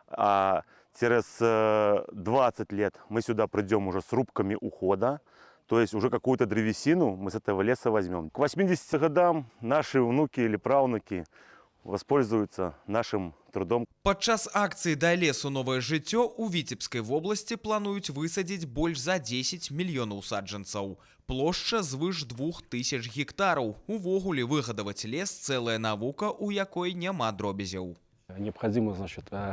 А через 20 лет мы сюда придем уже с рубками ухода. То есть уже какую-то древесину мы с этого леса возьмем. К 80 годам наши внуки или правнуки воспользуются нашим трудом. Падчас акцыі «Дай лесу новае жыццё» у Віцебскай вобласці плануюць высадзіць больш за 10 мільёнаў саджанцаў. Плошча звыш 2000 гектараў. Увогуле выгадаваць лес цэлая навука, у якой няма дробязяў. Необходимо,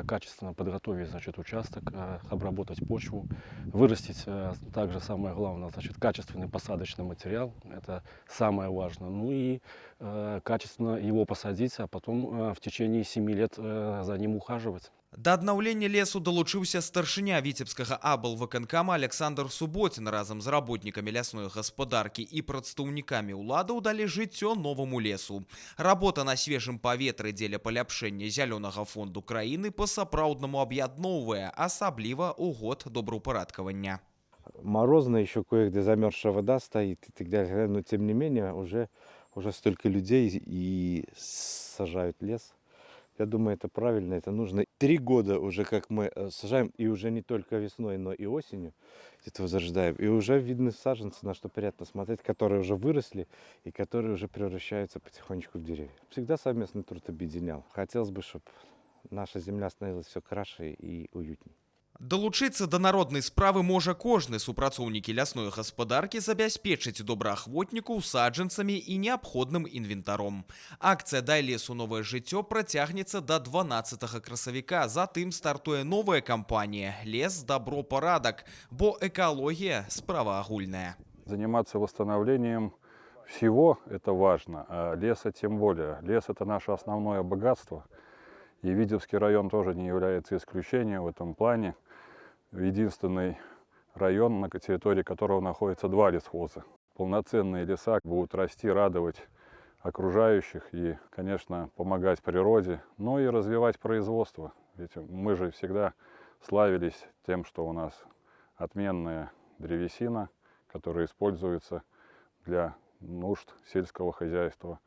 качественно подготовить, участок, обработать почву, вырастить, также самое главное, качественный посадочный материал, это самое важное. Ну и качественно его посадить, а потом в течение 7 лет за ним ухаживать. Да аднаўлення лесу далучыўся старшыня Віцебскага аблвыканкама Александр Суботін разам з работнікамі лясной гаспадаркі і прадстаўнікамі ўладаў далі жыццё новаму лесу. Работа на свежым паветры дзеля паляпшэння зялёнага фонду краіны па-сапраўднаму аб'ядноўвае, асабліва ў год добраўпарадкавання. Морозно, еще кое-где замерзшая вода стоит и так далее, но тем не менее уже столько людей и сажают лес. Я думаю, это правильно, это нужно. 3 года уже, как мы сажаем, и уже не только весной, но и осенью где-то возрождаем. И уже видны саженцы, на что приятно смотреть, которые уже выросли и которые уже превращаются потихонечку в деревья. Всегда совместный труд объединял. Хотелось бы, чтобы наша земля становилась все краше и уютнее. Далучыцца да народнай справы можа кожны. Супрацоўнікі лясной гаспадаркі забяспечыць добраахвотнікаў саджанцамі і неабходным інвентаром. Акцыя «Дай лесу новае жыццё» працягнецца до 12 красавіка. Затым стартуе новая кампанія «Лес, добро, парадак», бо экология – справа агульная. Заниматься восстановлением всего – это важно, а леса тем более. Лес – это наше основное богатство. И Витебский район тоже не является исключением в этом плане. Единственный район, на территории которого находится 2 лесхоза. Полноценные леса будут расти, радовать окружающих и, конечно, помогать природе, но и развивать производство. Ведь мы же всегда славились тем, что у нас отменная древесина, которая используется для нужд сельского хозяйства,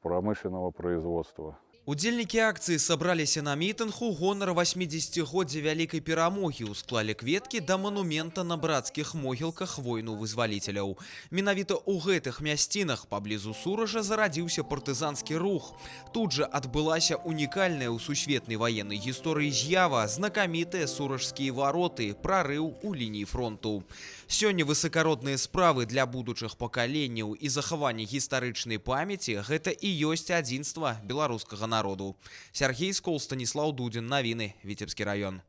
промышленного производства. Удзельнікі акцыі сабраліся на мітынг у гонар 80-годдзя вялікай перамогі, усклалі кветкі да манумента на брацкіх могілках воіну-вызваліцеляў. Менавіта ў гэтых мясцінах паблізу Суража зарадзіўся партызанскі рух. Тут жа адбылася унікальная ў сусветнай ваеннай гісторыі з'ява, знакамітыя суражскія вароты, прарыў у лініі фронту. Сёння высакародныя справы для будучых пакаленняў і захавання гістарычнай памяці – гэта і ёсць адзінства беларускага народу. Сергей Скол, Станислав Дудин, Новины, Витебский район.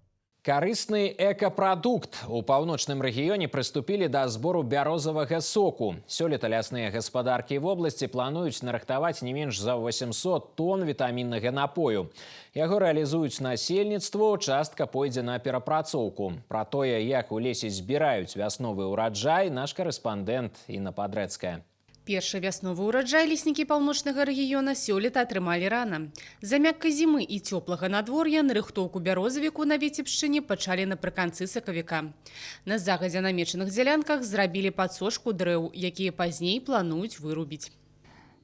Карысны экапрадукт. У паўночным рэгіёне прыступілі да збору бярозавага соку. Сёлета лясныя гаспадаркі в области плануюць нарыхтаваць не менш за 800 тонн вітаміннага напою. Яго рэалізуюць насельніцтву, частка пойдзе на перапрацоўку. Пра тое, як у лесе збіраюць вясновы ўраджай, наш карэспандэнт Інна Падрэцкая. Першы вясновы ўраджай леснікі паўночнага рэгіёна сёлета атрымалі рана. За мяккай зімы і цёплага надвор'я нарыхтоўку бярозавіку на Віцебшчыне пачалі напрыканцы сакавіка. На загадзя намечаных дзялянках зрабілі падсошку дрэў, якія пазней плануюць вырубіць.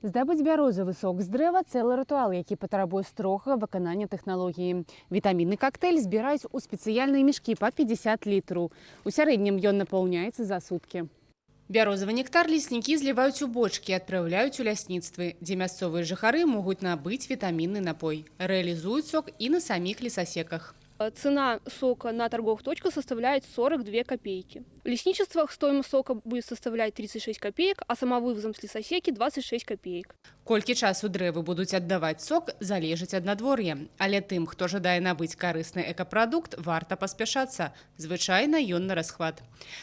Здабыць бярозавы сок з дрэва – цэлы рытуал, які патрабуе строгага выканання тэхналогіі. Вітамінны коктейль збіраюць у спецыяльныя мешкі па 50 літраў. У сярэднім ён напаўняецца за суткі. Бярозавы нектар леснікі зліваюць у бочкі і адпраўляюць у лясніцтвы, дзе мясцовыя жыхары могуць набыць вітамінны напой. Рэалізуюць сок і на саміх лесасеках. Цена сока на торговых точках составляет 42 копейки. В лесничествах стоимость сока будет составлять 36 копеек, а самовывозом с лесосеки 26 копеек. Колькі часу дрэвы будуць аддаваць сок, залежыць ад надвор'я. Але тым, хто жадае набыць карысны экапрадукт, варта паспяшацца. Звычайна ён на расхват.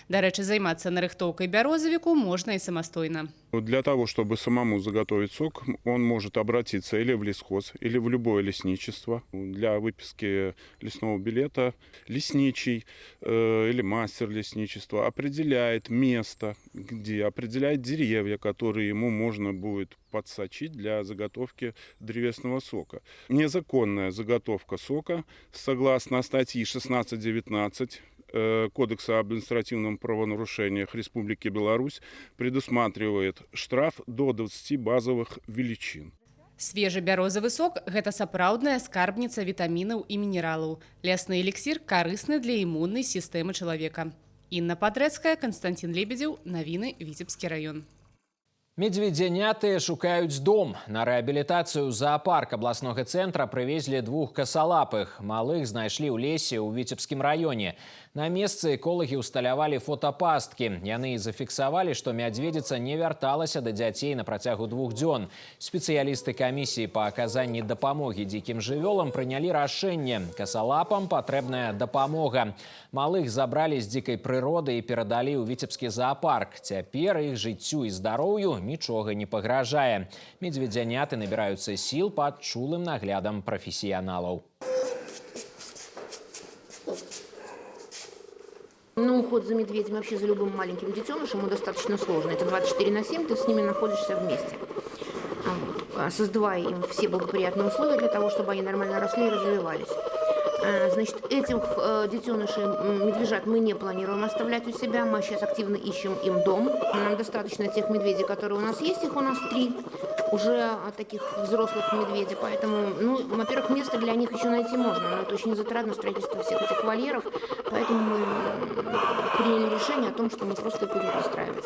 Дарэчы, займацца нарыхтоўкай бярозавіку можна і самастойна. Для того, чтобы самому заготовить сок, он может обратиться или в лесхоз, или в любое лесничество. Для выписки лесного билета лесничий или мастер лесничества определяет место, где определяет деревья, которые ему можно будет подсочить для заготовки древесного сока. Незаконная заготовка сока, согласно статьи 16-19 Кодекса об административном правонарушениях Республики Беларусь, предусматривает штраф до 20 базовых величин. Свежы бярозавы сок – гэта сапраўдная скарбніца вітамінаў і мінералаў. Лясны эліксір карысны для імуннай сістэмы чалавека. Інна Падрэцкая, Константин Лебедзеў, Навіны, Віцебскі район. Медведзяняты шукаюць дом. На рэабілітацыю зоапарк абласнога цэнтра прывезлі 2 касалапых. Малых знайшлі ў лесе ў Віцебскім раёне. На месцы эколагі ўсталявалі фотапасткі. Яны зафіксавалі, што мядзведзіца не вярталася да дзяцей на працягу 2 дзён. Спецыялісты камісіі па аказанні дапамогі дзікім жывёлам прынялі рашэнне. Касалапам патрэбная дапамога. Малых забралі з дзікай прыроды і перадалі ў Віцебскі зоапарк. Цяпер іх жыццю і здароўю нічога не пагражае. Медведзяняты набіраюцца сіл пад чулым наглядам прафесіяналаў. Ну, уход за медведем, вообще за любым маленьким детенышем, достаточно сложно. Это 24/7, ты с ними находишься вместе. Создавая им все благоприятные условия для того, чтобы они нормально росли и развивались. Значит, этих детенышей медвежат мы не планируем оставлять у себя. Мы сейчас активно ищем им дом. Нам достаточно тех медведей, которые у нас есть. Их у нас 3 уже таких взрослых медведей. Поэтому, ну, во-первых, место для них еще найти можно. Но это очень затратно, строительство всех этих вольеров. Поэтому мы приняли решение о том, что мы просто их будем пристраивать.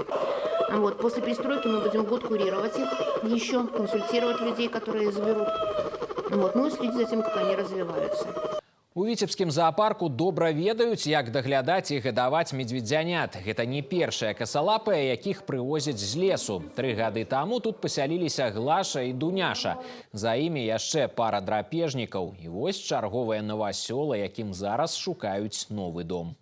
Вот. После пристройки мы будем год курировать их еще, консультировать людей, которые заберут. Вот. Ну и следить за тем, как они развиваются. У віцебскім зоапарку добра ведаюць, як даглядаць і гадаваць медведзянят. Гэта не першыя касалапыя, якіх прывозяць з лесу. 3 гады таму тут пасяліліся Глаша і Дуняша. За імі яшчэ пара драпежнікаў. І вось чарговыя новасёлы, якім зараз шукаюць новы дом.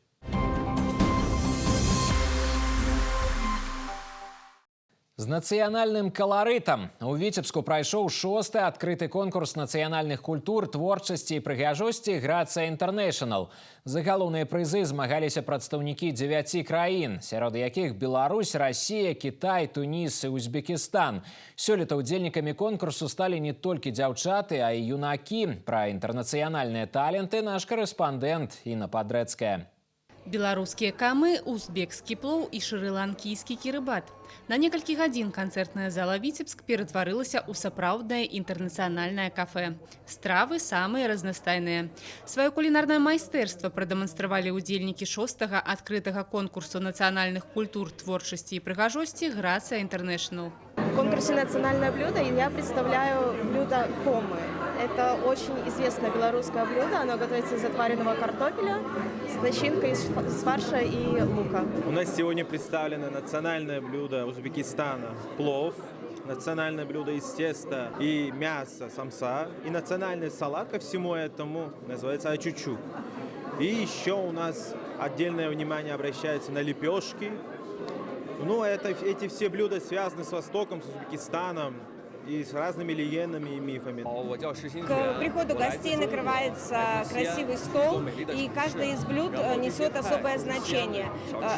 З нацыянальным каларытам. У Віцебску прайшоў 6-й адкрыты конкурс нацыянальных культур, творчасці і прыгажосці «Грацыя Інтэрнэшнл». За галоўныя прызы змагаліся прадстаўнікі 9 краін, сярод якіх Беларусь, Расія, Кітай, Туніс і Узбекістан. Сёлета ўдзельнікамі конкурсу сталі не толькі дзяўчаты, а і юнакі. Пра інтэрнацыянальныя таленты наш корэспандэнт Інна Падрэцкая. Беларускія камы, узбекскі плоў і шры-ланкійскі кірыбат. На некалькі гадзін канцэртная зала «Віцебск» ператварылася ў сапраўднае інтэрнацыянальнае кафэ. Стравы самыя разнастайныя. Сваё кулінарнае майстэрства прадэманстравалі ўдзельнікі 6-га адкрытага конкурсу нацыянальных культур, творчасці і прыгажосці «Грацыя Інтэрнэшнл». В конкурсе «Национальное блюдо» я представляю блюдо комы. Это очень известное белорусское блюдо. Оно готовится из отваренного картофеля с начинкой из фарша и лука. У нас сегодня представлено национальное блюдо Узбекистана – плов, национальное блюдо из теста и мяса самса, и национальный салат ко всему этому называется ачучук. И еще у нас отдельное внимание обращается на лепешки. Ну, эти все блюда связаны с Востоком, с Узбекистаном и с разными легендами и мифами. К приходу гостей накрывается красивый стол, и каждое из блюд несет особое значение.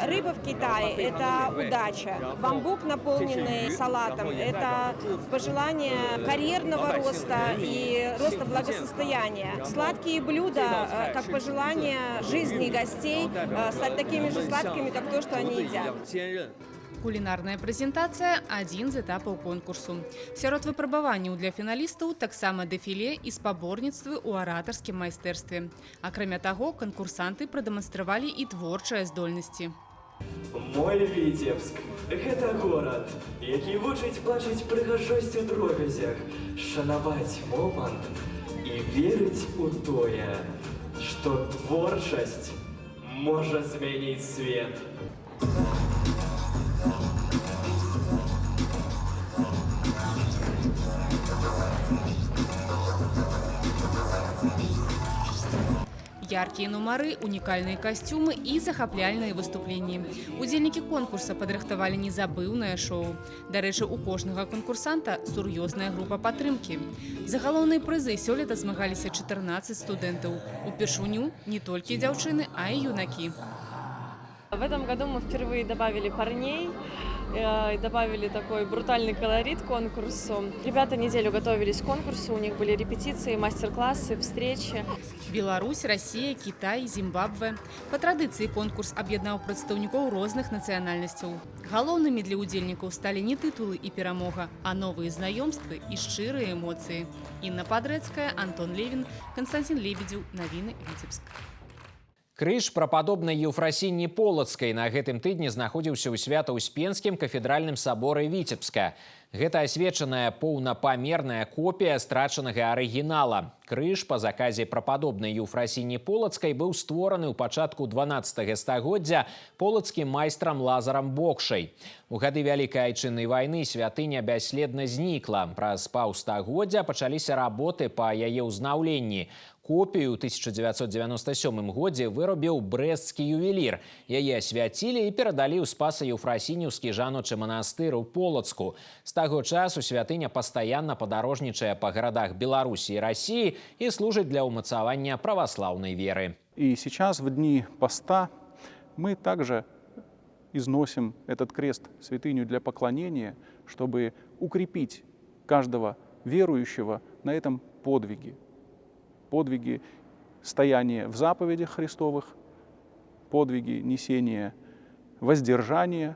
Рыба в Китае – это удача. Бамбук, наполненный салатом – это пожелание карьерного роста и роста благосостояния. Сладкие блюда – как пожелание жизни гостей стать такими же сладкими, как то, что они едят. Кулінарная прэзентацыя – адзін з этапаў конкурсу. Сярод выпрабаванняў для фіналістаў таксама дэфіле і спаборніцтвы ў аратарскім майстэрстве. Акрамя таго, канкурсанты прадэманстравалі і творчыя здольнасці. Мой Віцебск – гэта горад, які вучыць бачыць прыгажосць у дробязях, шанаваць момант і верыць у тое, што творчасць можа змяніць свет. Яркие нумары, уникальные костюмы и захапляльные выступления. Удзельнікі конкурса падрыхтавалі незабыўнае шоу. Дарэчы, у кожнага конкурсанта сур'ёзная група падтрымкі. За галоўныя прызы сёлета змагаліся 14 студэнтаў. Упершыню не толькі дзяўчыны, а и юнакі. В этом году мы впервые добавили парней, и добавили такой брутальный колорит к конкурсу. Ребята неделю готовились к конкурсу, у них были репетиции, мастер-классы, встречи. Беларусь, Россия, Китай, Зимбабве. По традыцыі конкурс аб'яднаў прадстаўнікоў розных нацыянальнасцяў. Галоўнымі для удзельнікаў сталі не тытулы і перамога, а новыя знаёмствы і шчырыя эмоцыі. Інна Падрэцкая, Антон Левін, Константин Лебедзеў. Навіны Віцебск. Крыж прападобнай Еўфрасіні Полацкай на гэтым тыдні знаходзіўся ў Свята-Успенскім кафедральным саборы Віцебска. Гэта асвечаная поўнапамерная копія страчанага арыгінала. Крыж па заказе прападобнай Еўфрасіні Полацкай быў створаны ў пачатку 12 стагоддзя полацкім майстрам Лазарам Бокшай. У гады Вялікай Айчыннай вайны святыня бясследна знікла. Праз паўстагоддзя пачаліся работы па яе ўзнаўленні. Копію ў 1997 годзе вырабіў брэсцкі ювелір. Яе асвяцілі і перадалі ў Спаса-Еўфрасініўскі жаночы манастыр у Полацку. З таго часу святыня пастаянна падарожнічае па гарадах Беларусі і Расіі и служит для умацавання православной веры. И сейчас, в дни поста, мы также износим этот крест, святыню для поклонения, чтобы укрепить каждого верующего на этом подвиге. Подвиги стояния в заповедях Христовых, подвиги несения воздержания,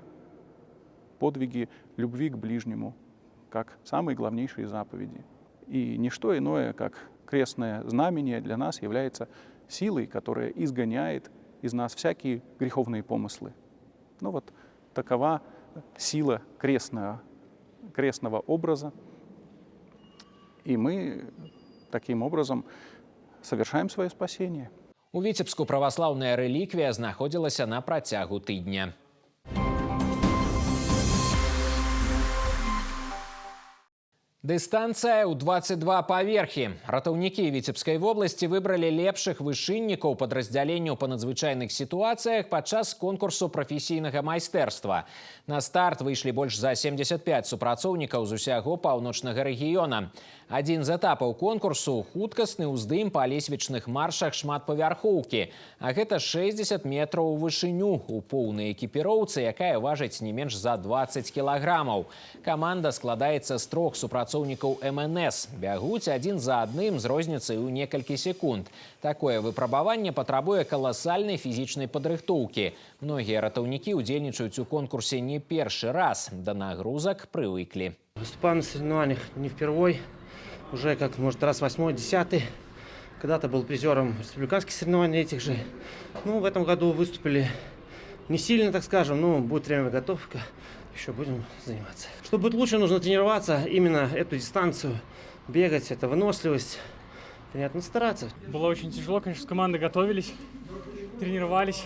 подвиги любви к ближнему, как самые главнейшие заповеди. И ничто иное, как крестное знамение, для нас является силой, которая изгоняет из нас всякие греховные помыслы. Ну вот такова сила крестного образа. И мы таким образом совершаем свое спасение. У Віцебску праваслаўная рэліквія знаходзілася на працягу тыдня. Дыстанцыя ў 22 паверхі. Ратаўнікі Віцебскай вобласці выбралі лепшых вышыннікаў падраздзяленняў па надзвычайных сітуацыях падчас конкурсу прафесійнага майстэрства. На старт выйшлі больш за 75 супрацоўнікаў з усяго паўночнага рэгіёна. Адзін з этапаў конкурсу – хуткасны ўздым па лесвічных маршах шматпавярхоўкі. А гэта 60 метраў у вышыню у поўнай экіпіроўцы, якая важыць не менш за 20 кілаграмаў. Каманда складаецца з 3 супрацоўнікаў МНС. Бягуць адзін за адным з розніцай у некалькі секунд. Такое выпрабаванне патрабуе каласальнай фізічнай падрыхтоўкі. Многія ратаўнікі удзельнічаюць у конкурсе не першы раз. Да нагрузак прывыклі. Выступаем на соревнованиях не впервой. Уже как, может, раз 8-й, 10-й. Когда-то был призером республиканских соревнований этих же. Ну, в этом году выступили не сильно, так скажем, но будет время готовка. Еще будем заниматься. Чтобы быть лучше, нужно тренироваться, именно эту дистанцию, бегать, это выносливость. Понятно, стараться. Было очень тяжело, конечно, с командой готовились, тренировались.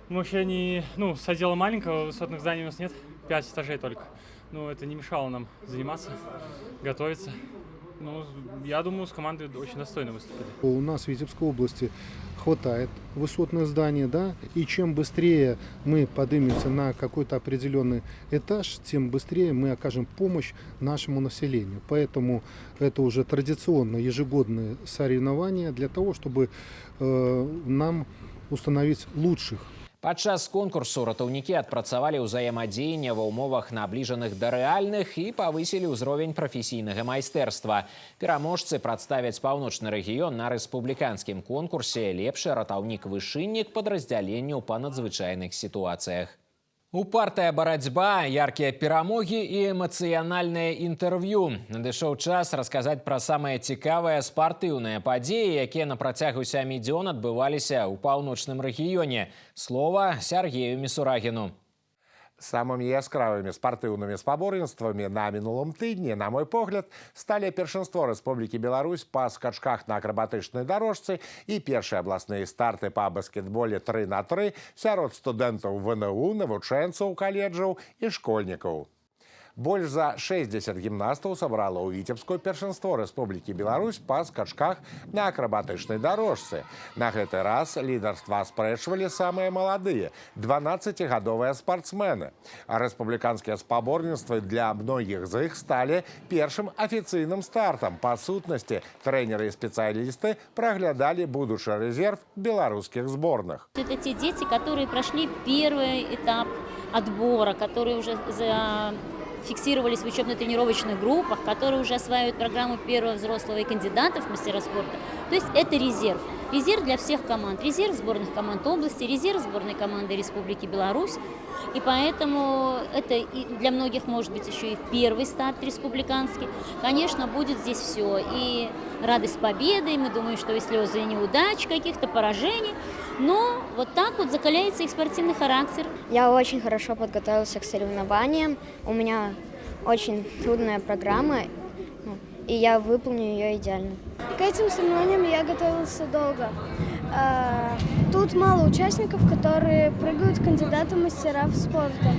Мы вообще не, с отдела маленького, высотных зданий у нас нет, 5 этажей только. Но это не мешало нам заниматься, готовиться. Я думаю, с командой очень достойно выступили. У нас в Витебской области хватает высотных зданий, да, и чем быстрее мы поднимемся на какой-то определенный этаж, тем быстрее мы окажем помощь нашему населению. Поэтому это уже традиционно ежегодные соревнования для того, чтобы нам установить лучших. Падчас конкурсу ратаўнікі адпрацавалі ўзаемадзеянне ва ўмовах набліжаных да рэальных і павысілі ўзровень прафесійнага майстэрства. Пераможцы прадставяць паўночны рэгіён на рэспубліканскім конкурсе «Лепшы ратаўнік-вышыннік падраздзяленняў па надзвычайных сітуацыях». Упартая барацьба, яркія перамогі і эмацыянальнае інтэрв'ю. Надышоў час расказаць пра самыя цікавыя спартыўныя падзеі, якія на працягу 7 дзён адбываліся ў паўночным рэгіёне. Слова Сергею Мисурагіну. Самымі яскравымі спартыўнымі спаборніцтвамі на мінулым тыдні, на мой погляд, сталі першынство Рэспублікі Беларусь па скачках на акрабатычнай дарожцы і першыя абласныя старты па баскетболе 3х3 сярод студэнтаў ВНУ, навучэнцаў каледжаў і школьнікаў. Больш за 60 гімнастаў сабрала ў Віцебскую першынство Рэспублікі Беларусь па скачках на акрабатычнай дарожцы. На гэты раз лідарства спрэчвалі самыя маладыя, 12-гадовыя спартсмены. А рэспубліканскія спаборніцтвы для многіх з іх сталі першым афіцыйным стартам. Па сутнасці, трэнеры і спецыялісты праглядалі будучы рэзерв беларускіх зборных. Это те дети, которые прошли первый этап отбора, которые уже фиксировались в учебно-тренировочных группах, которые уже осваивают программу первого взрослого и кандидатов в мастера спорта. То есть это резерв. Резерв для всех команд. Резерв сборных команд области, резерв сборной команды Республики Беларусь. И поэтому это для многих может быть еще и первый старт республиканский. Конечно, будет здесь все. И радость победы, и мы думаем, что и слезы, и неудач, каких-то поражений. Но вот так вот закаляется их спортивный характер. Я очень хорошо подготовился к соревнованиям. У меня очень трудная программа, и я выполню ее идеально. К этим соревнованиям я готовился долго. Тут мало участников, которые прыгают кандидаты в мастера спорта.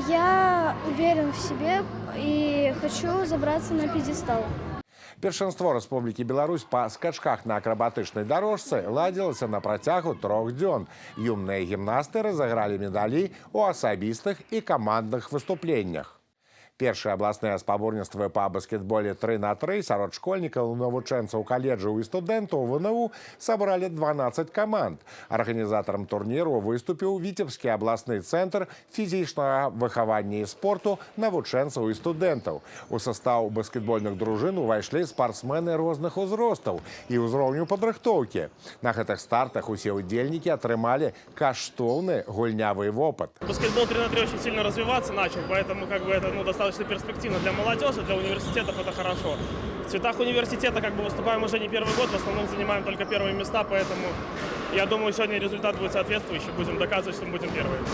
Я уверен в себе и хочу забраться на пьедестал. Першынство Рэспублікі Беларусь па скачках на акрабатычнай дарожцы ладзілася на працягу 3 дзён. Юныя гімнасты разыгралі медалі ў асабістых і камандных выступленнях. Першыя абласныя спаборніцтвы па баскетболе 3х3 сярод школьнікаў, навучэнцаў каледжаў і студэнтаў ВНУ сабралі 12 каманд. Арганізатарам турніру выступіў Віцебскі абласны цэнтр фізічнага выхавання і спорту навучэнцаў і студэнтаў. У састаў баскетбольных дружын увайшлі спартсмены розных узростаў і ўзроўню падрыхтоўкі. На гэтых стартах усе удзельнікі атрымалі каштоўны гульнявы вопыт. Баскетбол 3х3 очень сильно развиваться начал, поэтому это достаточно перспективно для молодежи, для университетов это хорошо. В цветах университета выступаем уже не первый год, в основном занимаем только первые места, поэтому я думаю, сегодня результат будет соответствующий, будем доказывать, что мы будем первыми.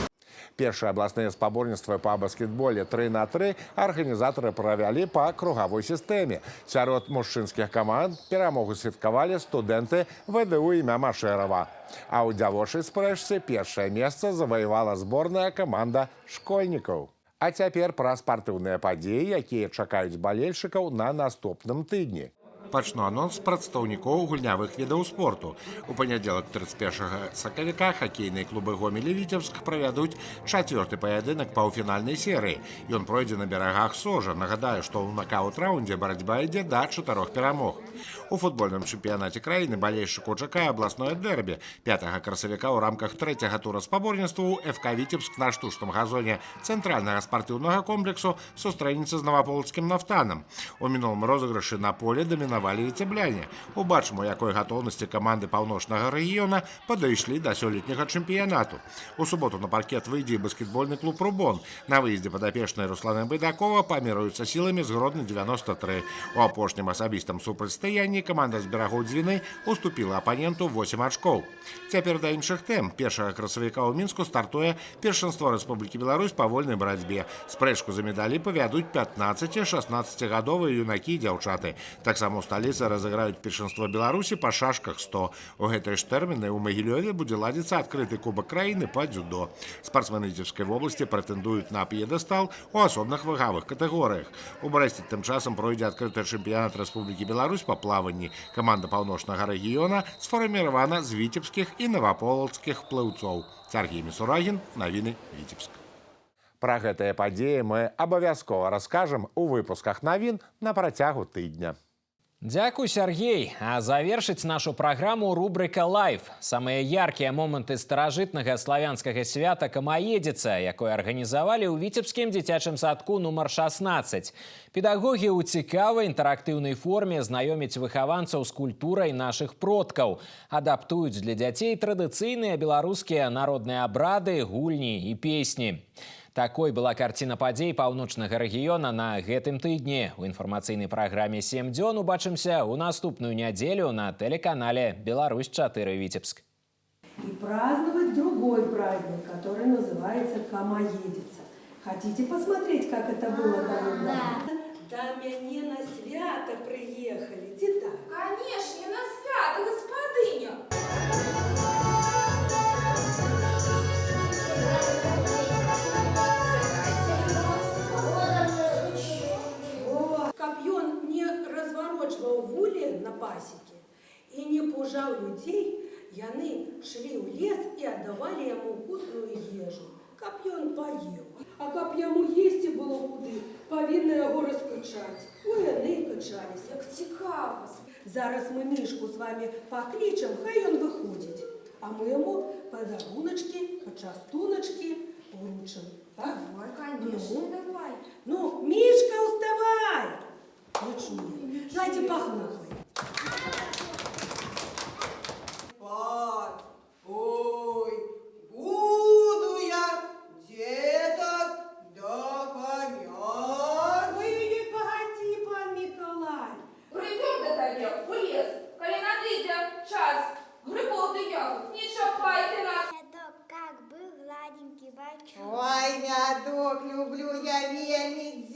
Першие областные спаборніцтвы по баскетболе 3-на-3 организаторы провели по круговой системе. Сярод мужчынских команд перамогу святкавалі студенты ВДУ імя Машерова. А у дзявочай спрэчцы першае месца завоевала сборная команда школьников. А цяпер пра спартыўныя падзеі, якія чакаюць балельшчыкаў на наступным тыдні. Пачну анонс прадстаўнікоў гульнявых відаў спорту. У панядзелак 31 сакавіка хакейныя клубы Гомель і Віцебск правядуць 4-й паядынак паўфінальнай серыі. Ён пройдзе на берагах Сожа. Нагадаю, што ў накаут-раўндзе барацьба ідзе да 4 перамог. У футбольным чэмпіянаце краіны балельшчыкаў чакае абласное дэрбі. 5 красавіка ў рамках 3-го тура спаборніцтваў ФК Віцебск на штучным газоне цэнтральнага спартыўнага комплексу сустрэнецца з наваполацкім нафтанам. У мінулым розыгрышы на поле дамінавалі віцебляне. Убачым, у якой гатоўнасці каманды паўночнага рэгіёна падышлі да сёлетняга чэмпіянату. У суботу на паркет выйдзе баскетбольны клуб «Рубон». На выездзе падапечнай Руслана Байдакова памераюцца сіламі з Гродны 93. У апошнім асабістым супрацьстаянні команда з берагоў Дзвіны уступіла апаненту 8 ачкоў. Цяпер да іншых тэм. 1 красавіка ў Мінску стартуе першынство Рэспублікі Беларусь па вольнай барацьбе. Спрэчку за медалі павядуць 15-16гадовыя юнакі і дзяўчаты. Таксама ў сталіцы разыграюць першынство Беларусі па шашках 100. У гэтай ж тэрміны ў Магілёве будзе ладзіцца адкрыты кубак краіны па дзюдо. Спартсмены Віцебскай вобласці прэтэндуюць на п'едэстал у асобных вагавых катэгорыях. У Брэсце тым часам пройдзе адкрыты чэмпіянат Рэспублікі Беларусь па плаванні. Каманда паўночнага рэгіёна сфарміравана з віцебскіх і наваполацкіх плыўцоў. Сергей Мисурагин, навіны Віцебск. Пра гэтыя падзеі мы абавязкова раскажам у выпусках навін на працягу тыдня. Дякую, Сергей. А завершыць нашу праграму рубрика «Лайф». Самыя яркія моманты старажытнага славянскага свята Камаедзіца, якое арганізавалі ў Віцебскім дзіцячым садку нумар 16. Педагогі ў цікавай інтэрактыўнай форме знаёмяць выхаванцаў з культурай нашых продкаў, адаптуюць для дзяцей традыцыйныя беларускія народныя абрады, гульні і песні. Такой была карціна падзей паўночнага рэгіёна на гэтым тыдні. У інфармацыйнай праграме «7 дзён» убачымся ў наступную нядзелю на телеканале «Беларусь-4 Витебск». И праздновать другой праздник, который называется Камаедзіца. Хотите посмотреть, как это было давно? Да, мяне на свято приехали, ці так? Конечно, на свято, господыня. Каб ён не разворочваў вулі на пасеке і не пужаў людзей, яны шлі ў лес і аддавалі яму вкусную ежу, каб ён паеў. А каб яму есці было куды, павінны яго раскачаць. Ой, яны качались. Як цікаво. Зараз мы Мішку з вами паклічам, хай ён выходзіць. А мы яму падаруначкі, пачастуначкі вручым. Давай, конечно, давай. Ну, Мишка, уставай! Ничего. Дайте похлопать. Спать. Ой, буду я деток догонять. Ой, погоди, пан Николай. Придем до тебе в лес, коли надыдя час грибов да ягод, не шапайте нас. Ой, мядок, люблю я вельми,